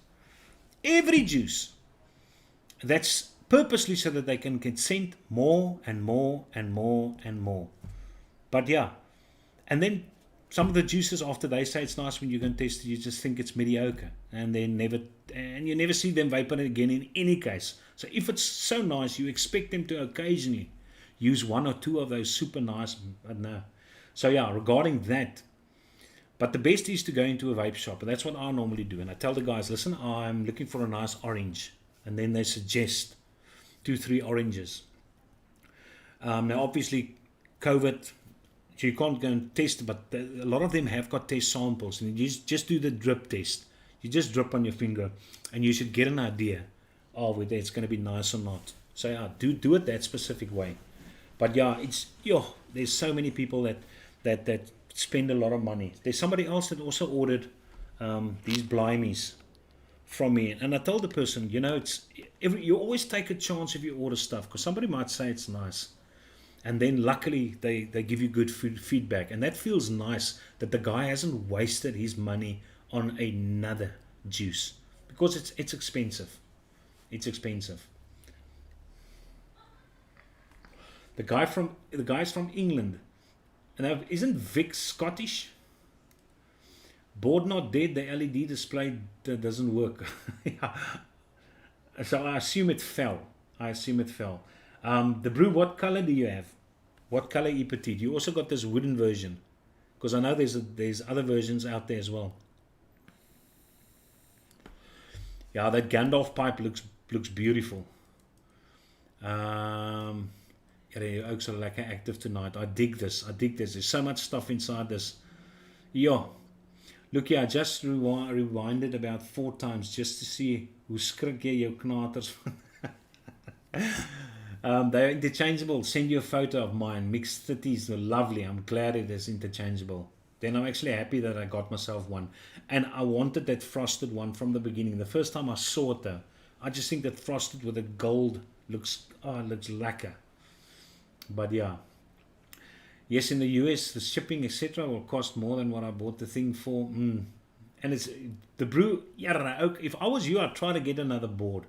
Every juice. That's purposely so that they can consent more and more and more and more. But yeah. And then some of the juices, after they say it's nice, when you can taste it, you just think it's mediocre. And you never see them vaping it again in any case. So if it's so nice, you expect them to occasionally use one or two of those super nice. No. So yeah, regarding that, but the best is to go into a vape shop. And that's what I normally do. And I tell the guys, listen, I'm looking for a nice orange. And then they suggest 2-3 oranges. Now, obviously, COVID, so you can't go and test, but a lot of them have got test samples. And you just do the drip test. You just drip on your finger, and you should get an idea of whether it's going to be nice or not. So yeah, do it that specific way. But yeah, there's so many people that spend a lot of money. There's somebody else that also ordered these blimies from me, and I told the person, you always take a chance if you order stuff, because somebody might say it's nice, and then luckily they give you good feedback, and that feels nice that the guy hasn't wasted his money on another juice, because it's expensive. It's expensive. The guy's from England. And isn't Vic Scottish? Board not dead, the LED display doesn't work. Yeah. So I assume it fell. The brew, what color do you have? What color Petite? You also got this wooden version, because I know there's other versions out there as well. Yeah, that Gandalf pipe looks beautiful. Yeah, ook so lekker active tonight. I dig this. There's so much stuff inside this. Yeah. Look, I just rewinded about 4 times just to see hoe skrik jy jou knaters. They're interchangeable. Send you a photo of mine. Mixed 30s. They're lovely. I'm glad it is interchangeable. Then I'm actually happy that I got myself one. And I wanted that frosted one from the beginning. The first time I saw it though, I just think that frosted with a gold looks lekker. But yeah, yes, in the US, the shipping, etc., will cost more than what I bought the thing for. And it's the brew. Yeah, if I was you, I'd try to get another board,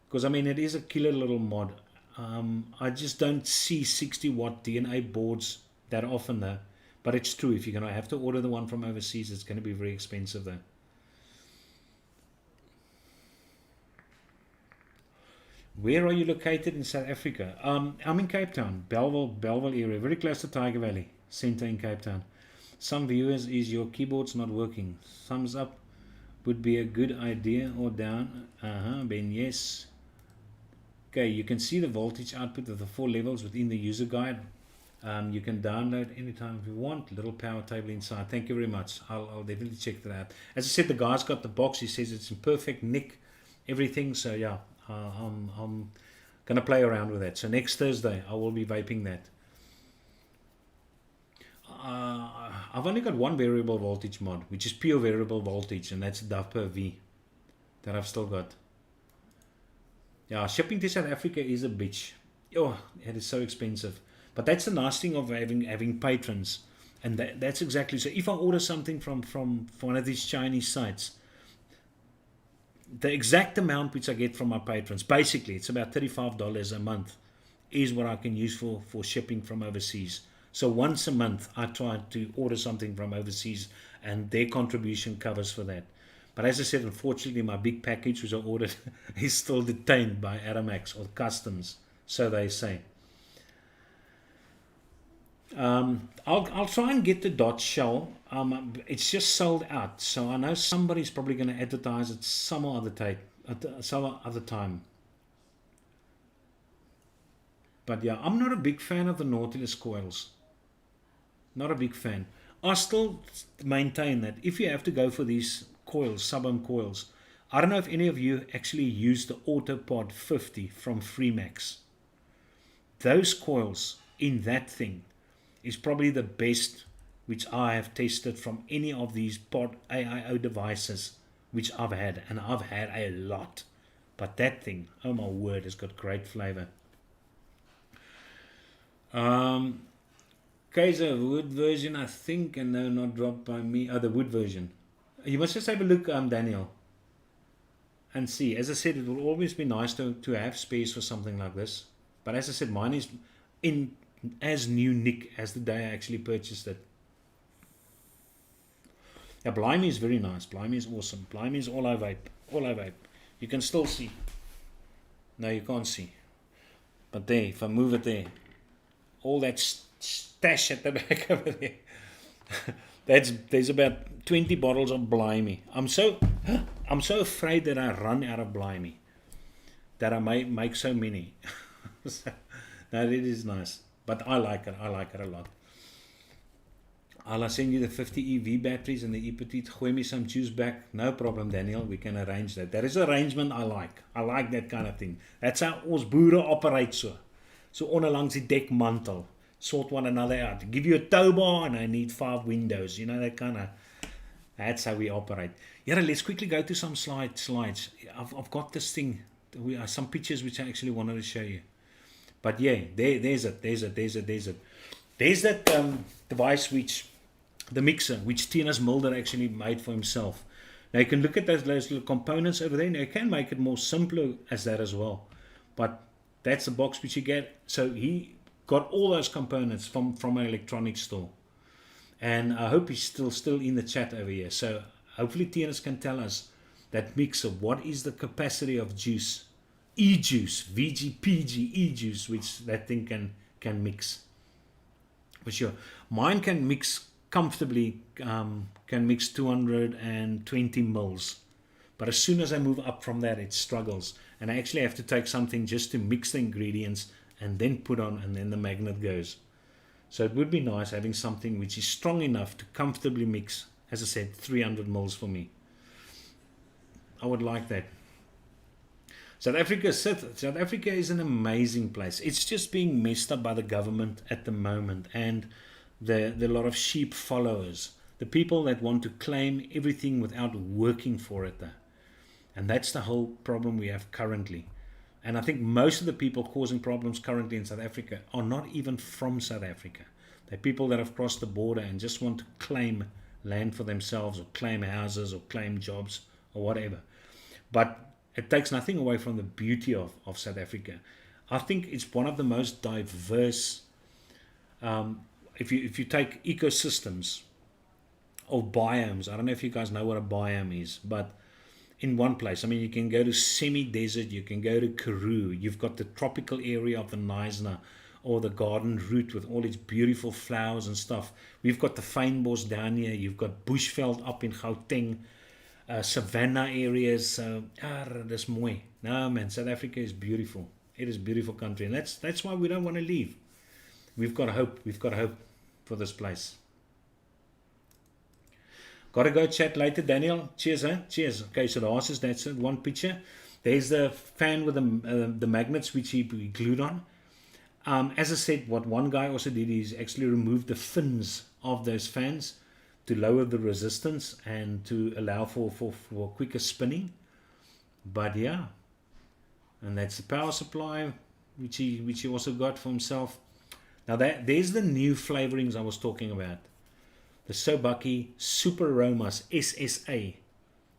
because I mean it is a killer little mod. I just don't see 60-watt DNA boards that often though. But it's true. If you're gonna have to order the one from overseas, it's going to be very expensive though. Where are you located in South Africa? I'm in Cape Town, Bellville area, very close to Tiger Valley, center in Cape Town. Some viewers, is your keyboard's not working? Thumbs up would be a good idea, or down. Ben, yes. Okay, you can see the voltage output of the 4 levels within the user guide. You can download anytime if you want. Little power table inside. Thank you very much. I'll definitely check that out. As I said, the guy's got the box. He says it's in perfect nick, everything. So yeah. I'm going to play around with that. So next Thursday, I will be vaping that. I've only got one variable voltage mod, which is pure variable voltage, and that's Dapper V that I've still got. Yeah, shipping to South Africa is a bitch. Oh, it is so expensive. But that's the nice thing of having patrons. And that's exactly, so if I order something from one of these Chinese sites, the exact amount which I get from my patrons, basically it's about $35 a month, is what I can use for shipping from overseas. So once a month I try to order something from overseas, and their contribution covers for that. But as I said, unfortunately my big package which I ordered is still detained by Aramax or customs, so they say. I'll try and get the Dot Shell. It's just sold out, so I know somebody's probably going to advertise it some other time. But yeah, I'm not a big fan of the Nautilus coils. Not a big fan. I still maintain that if you have to go for these coils, sub-ohm coils, I don't know if any of you actually use the Autopod 50 from Freemax. Those coils in that thing is probably the best which I have tested from any of these pod AIO devices which I've had, and I've had a lot. But that thing, oh my word, has got great flavor. Kaiser, wood version, I think, and no, not dropped by me. Oh, the wood version. You must just have a look, Daniel, and see. As I said, it will always be nice to have space for something like this. But as I said, mine is in as new nick as the day I actually purchased it. Yeah, Blimey is very nice. Blimey is awesome. Blimey is all I vape. All I vape. You can still see. No, you can't see. But there, if I move it there, all that stash at the back over there. There's about 20 bottles of Blimey. I'm so afraid that I run out of Blimey, that I may make so many. No, it is nice, but I like it. I like it a lot. I'll send you the 50 EV batteries and the e-petite. Gooi me some juice back. No problem, Daniel. We can arrange that. That is arrangement I like. I like that kind of thing. That's how ons boere operate so. So onderlangs die dekmantel. Sort one another out. Give you a tow bar and I need 5 windows. You know, that kind of... That's how we operate. Yeah, let's quickly go to some slides. I've got this thing. Some pictures which I actually wanted to show you. But yeah, there's it. There's that device which... The mixer, which Tinus Mulder actually made for himself. Now you can look at those little components over there. Now you can make it more simpler as that as well. But that's the box which you get. So he got all those components from an electronics store. And I hope he's still in the chat over here. So hopefully Tinus can tell us that mixer, what is the capacity of juice? E-juice, VGPG, e-juice, which that thing can mix. For sure. Mine can mix comfortably, can mix 220 mils, but as soon as I move up from that, it struggles, and I actually have to take something just to mix the ingredients and then put on, and then the magnet goes. So it would be nice having something which is strong enough to comfortably mix, as I said, 300 mils for me. I would like that. South Africa is an amazing place. It's just being messed up by the government at the moment, and the lot of sheep followers, the people that want to claim everything without working for it there. And that's the whole problem we have currently. And I think most of the people causing problems currently in South Africa are not even from South Africa. They're people that have crossed the border and just want to claim land for themselves, or claim houses, or claim jobs, or whatever. But it takes nothing away from the beauty of South Africa. I think it's one of the most diverse, if you take ecosystems or biomes. I don't know if you guys know what a biome is, but in one place, I mean, you can go to semi-desert, you can go to Karoo, you've got the tropical area of the Knysna, or the garden route with all its beautiful flowers and stuff. We've got the fynbos down here, you've got bushveld up in Gauteng, savanna areas. That's mooi. No man, South Africa is beautiful. It is a beautiful country, and that's why we don't want to leave. We've got hope for this place. Gotta go chat later, Daniel. Cheers, huh? Cheers. Okay, so the horses, that's it. One picture. There's the fan with the magnets which he glued on. As I said, what one guy also did is actually remove the fins of those fans to lower the resistance and to allow for quicker spinning. But yeah, and that's the power supply which he also got for himself. Now there's the new flavorings I was talking about. The Sobaki Super Aromas SSA.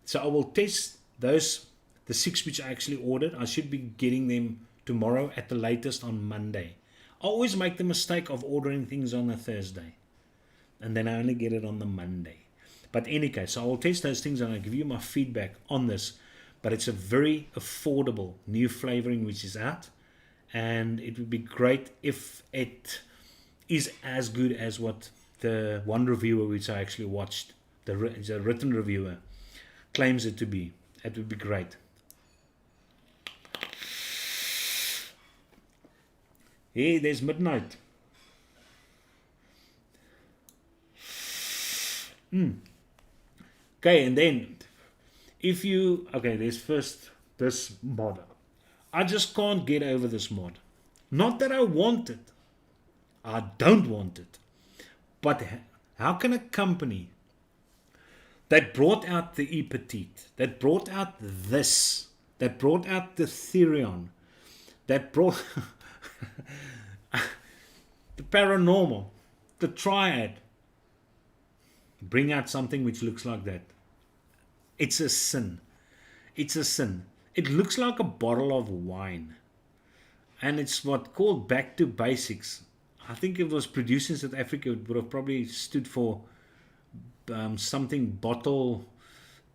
So I will test those, the 6 which I actually ordered. I should be getting them tomorrow, at the latest on Monday. I always make the mistake of ordering things on a Thursday, and then I only get it on the Monday. But in any case, so I will test those things and I'll give you my feedback on this. But it's a very affordable new flavoring which is out. And it would be great if it is as good as what the one reviewer which I actually watched, the written reviewer, claims it to be. It would be great. Hey, there's midnight. Okay, and then there's first this mod. I just can't get over this mod. Not that I want it. I don't want it. But how can a company that brought out the e-petite, that brought out this, that brought out the Therion, that brought the paranormal, the triad, bring out something which looks like that? It's a sin. It's a sin. It looks like a bottle of wine. And it's what called back to basics. I think if it was produced in South Africa, it would have probably stood for something bottle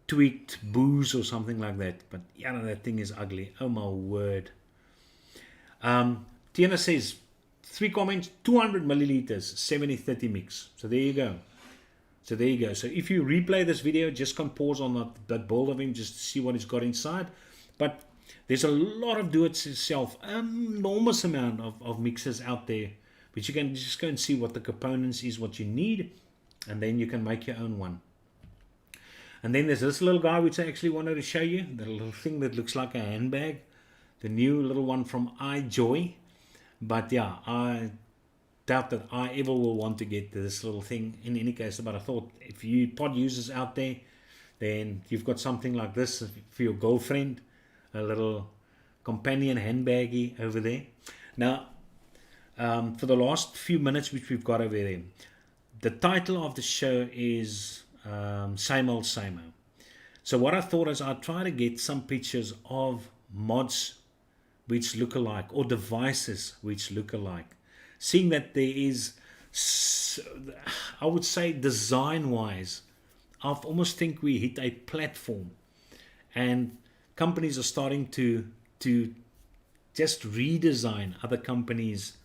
tweaked booze or something like that. But yeah, that thing is ugly. Oh my word. Tiana says, 3 comments, 200 milliliters, 70-30 mix. So there you go. So there you go. So if you replay this video, just come pause on that bowl of him just to see what he's got inside. But there's a lot of do-it-yourself, enormous amount of mixers out there, which you can just go and see what the components is, what you need, and then you can make your own one. And then there's this little guy which I actually wanted to show you, the little thing that looks like a handbag, the new little one from iJoy. But yeah, I doubt that I ever will want to get this little thing in any case. But I thought if you pod users out there, then you've got something like this for your girlfriend, a little companion handbaggy over there. Now, for the last few minutes which we've got over there, the title of the show is Same Old Same Old. So what I thought is I'd try to get some pictures of mods which look alike, or devices which look alike. Seeing that there is, I would say design-wise, I almost think we hit a platform, and companies are starting to just redesign other companies'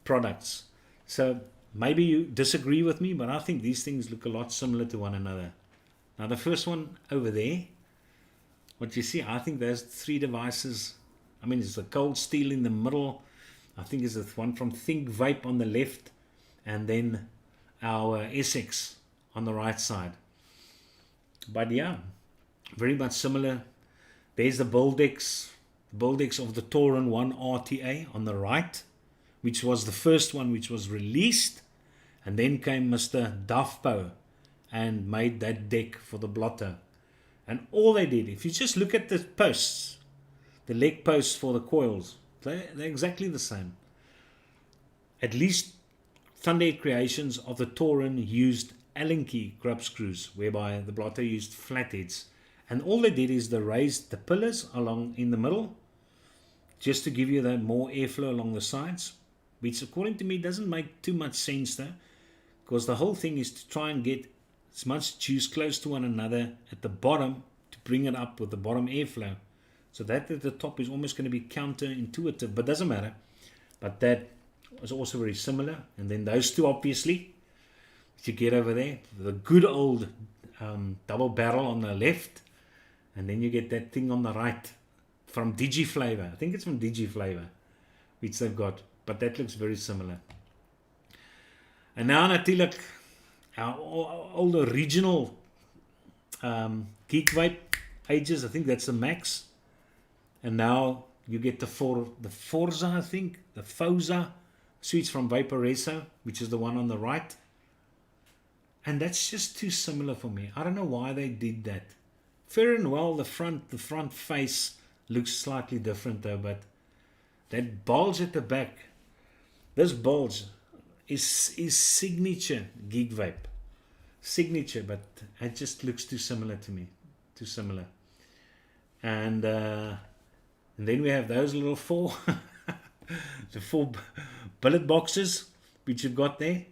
products. So maybe you disagree with me, but I think these things look a lot similar to one another. Now the first one over there, what you see, I think there's 3 devices. I mean, it's the Cold Steel in the middle. I think it's the one from Think Vape on the left, and then our Essex on the right side. But yeah, very much similar. There's the Buildex of the Torin 1 RTA on the right, which was the first one which was released, and then came Mr. Dufpo and made that deck for the blotter. And all they did, if you just look at the posts, the leg posts for the coils, they're exactly the same. At least Thunderhead Creations of the Torin used Allen key grub screws, whereby the blotter used flatheads. And all they did is they raised the pillars along in the middle, just to give you that more airflow along the sides, which according to me doesn't make too much sense though, because the whole thing is to try and get as much juice close to one another at the bottom to bring it up with the bottom airflow. So that at the top is almost going to be counterintuitive, but doesn't matter. But that is also very similar. And then those two, obviously, that you get over there, the good old double barrel on the left, and then you get that thing on the right from DigiFlavor. I think it's from DigiFlavor, which they've got, but that looks very similar. And now natuurlijk our old original Geek Vape ages, I think that's the Max. And now you get the Forza, I think, the Forza switch from Vaporesso, which is the one on the right. And that's just too similar for me. I don't know why they did that. Fair and well, the front face looks slightly different though, but that bulge at the back, this bulge is signature Geek Vape. Signature, but it just looks too similar to me. Too similar. And then we have those little the 4 billet boxes which you've got there,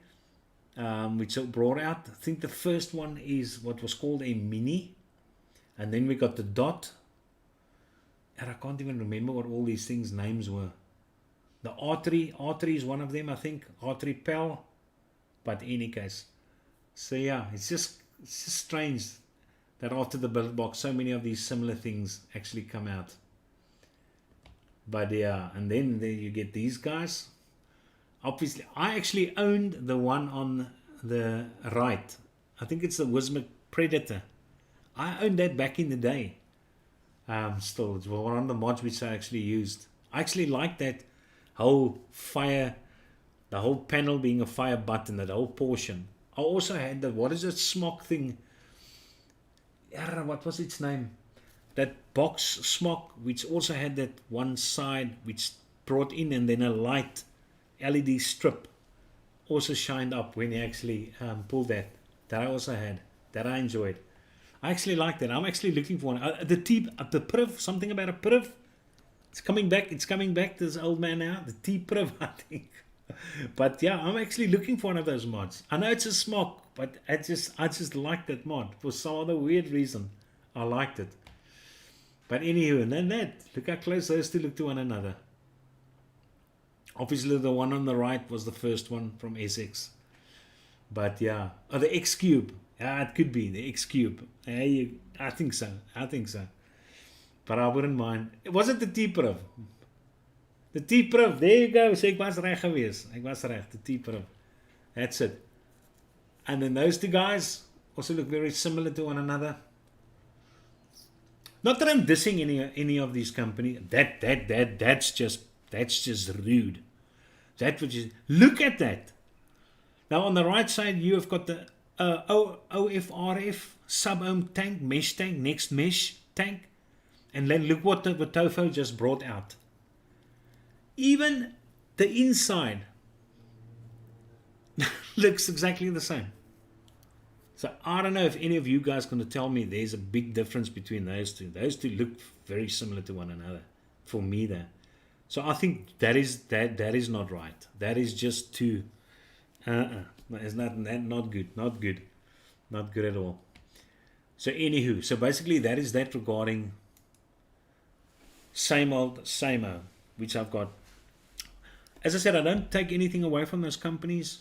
which are brought out. I think the first one is what was called a mini, and then we got the dot, and I can't even remember what all these things names were. The R3 is one of them, I think, R3 Pel, but in any case. So yeah, it's just strange that after the billet box so many of these similar things actually come out. But yeah, and then you get these guys. Obviously, I actually owned the one on the right. I think it's the Wismic Predator. I owned that back in the day. Still, it's one of the mods which I actually used. I actually like that whole fire, the whole panel being a fire button, that whole portion. I also had the, what is that smock thing? What was its name? That box smock, which also had that one side which brought in, and then a light LED strip also shined up when you actually pulled that. That I also had, that I enjoyed. I actually like that. I'm actually looking for one. The Priv, something about a Priv. It's coming back. It's coming back to this old man now. The T-Priv, I think. But yeah, I'm actually looking for one of those mods. I know it's a smock, but I just like that mod for some other weird reason. I liked it. But anywho, and then that, look how close those two look to one another. Obviously, the one on the right was the first one from SX. But yeah, the X Cube. Yeah, it could be the X Cube. I think so. I think so. But I wouldn't mind. Was it the T-Proof? The T-Proof. There you go. So ek was reg gewees. Ek was reg. The T-Proof. That's it. And then those two guys also look very similar to one another. Not that I'm dissing any of these companies. That's just rude. That which is, look at that. Now on the right side you have got the OFRF sub-ohm tank, mesh tank, next mesh tank, and then look what the Tofo just brought out. Even the inside looks exactly the same. So I don't know if any of you guys are going to tell me there's a big difference between those two. Those two look very similar to one another for me there. So I think that is not right. That is just too it's not good. Not good at all. So anywho, so basically that is that regarding same old, which I've got. As I said, I don't take anything away from those companies.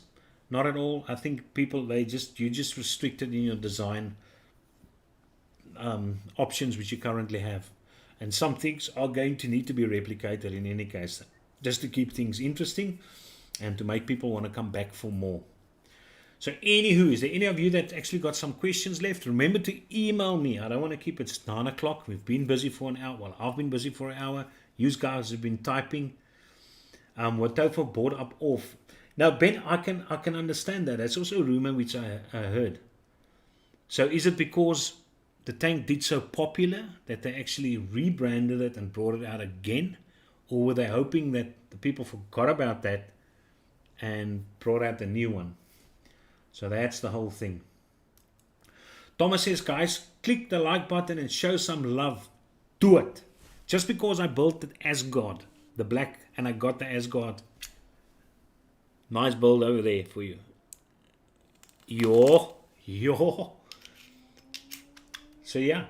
Not at all. I think people, you're just restricted in your design options which you currently have. And some things are going to need to be replicated in any case, just to keep things interesting and to make people want to come back for more. So anywho, is there any of you that actually got some questions left? Remember to email me. I don't want to keep it 9 o'clock. We've been busy for an hour. Well, I've been busy for an hour. You guys have been typing. What Tofo bought up off. Now, Ben, I can understand that. That's also a rumor which I heard. So is it because the tank did so popular that they actually rebranded it and brought it out again? Or were they hoping that the people forgot about that and brought out the new one? So that's the whole thing. Thomas says, guys, click the like button and show some love. Do it. Just because I built it Asgard, the black, and I got the Asgard. Nice build over there for you. Yo. So yeah,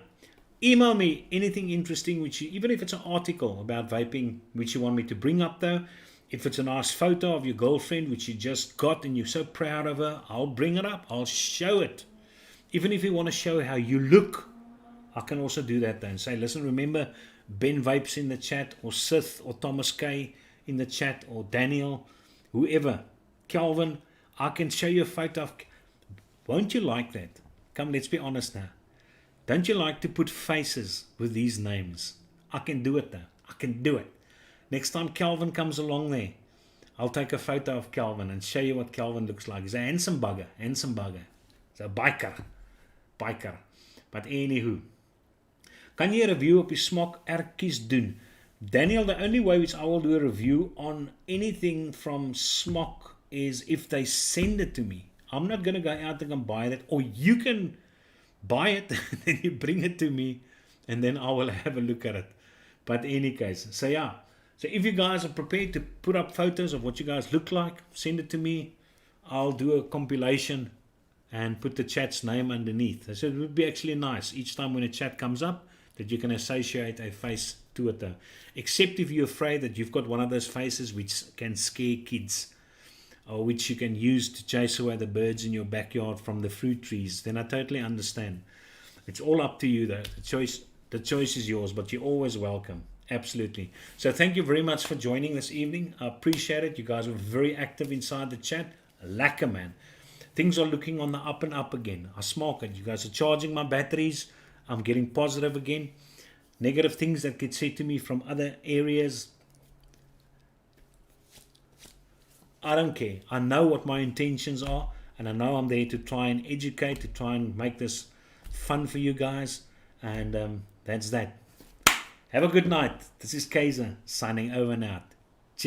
email me anything interesting, which even if it's an article about vaping, which you want me to bring up though. If it's a nice photo of your girlfriend, which you just got and you're so proud of her, I'll bring it up. I'll show it. Even if you want to show how you look, I can also do that then. Say, listen, remember Ben Vapes in the chat, or Sith, or Thomas K in the chat, or Daniel, whoever, Calvin, I can show you a photo of. Won't you like that? Come, let's be honest now. Don't you like to put faces with these names? I can do it though. I can do it. Next time Calvin comes along there, I'll take a photo of Calvin and show you what Calvin looks like. He's a handsome bugger. He's a biker. But anywho, kan jy 'n review op die smok ertjies doen? Daniel, the only way which I will do a review on anything from smok is if they send it to me. I'm not going to go out and buy that, or you can buy it, then you bring it to me, and then I will have a look at it. But in any case, so yeah. So if you guys are prepared to put up photos of what you guys look like, send it to me. I'll do a compilation and put the chat's name underneath. So it would be actually nice each time when a chat comes up that you can associate a face to it though. Except if you're afraid that you've got one of those faces which can scare kids, or which you can use to chase away the birds in your backyard from the fruit trees, then I totally understand. It's all up to you though. The choice is yours, but you're always welcome. Absolutely. So thank you very much for joining this evening. I appreciate it. You guys were very active inside the chat. Lekker, man. Things are looking on the up and up again. I smoke it. You guys are charging my batteries. I'm getting positive again. Negative things that get said to me from other areas, I don't care. I know what my intentions are, and I know I'm there to try and educate, to try and make this fun for you guys. And that's that. Have a good night. This is Kaiser signing over and out.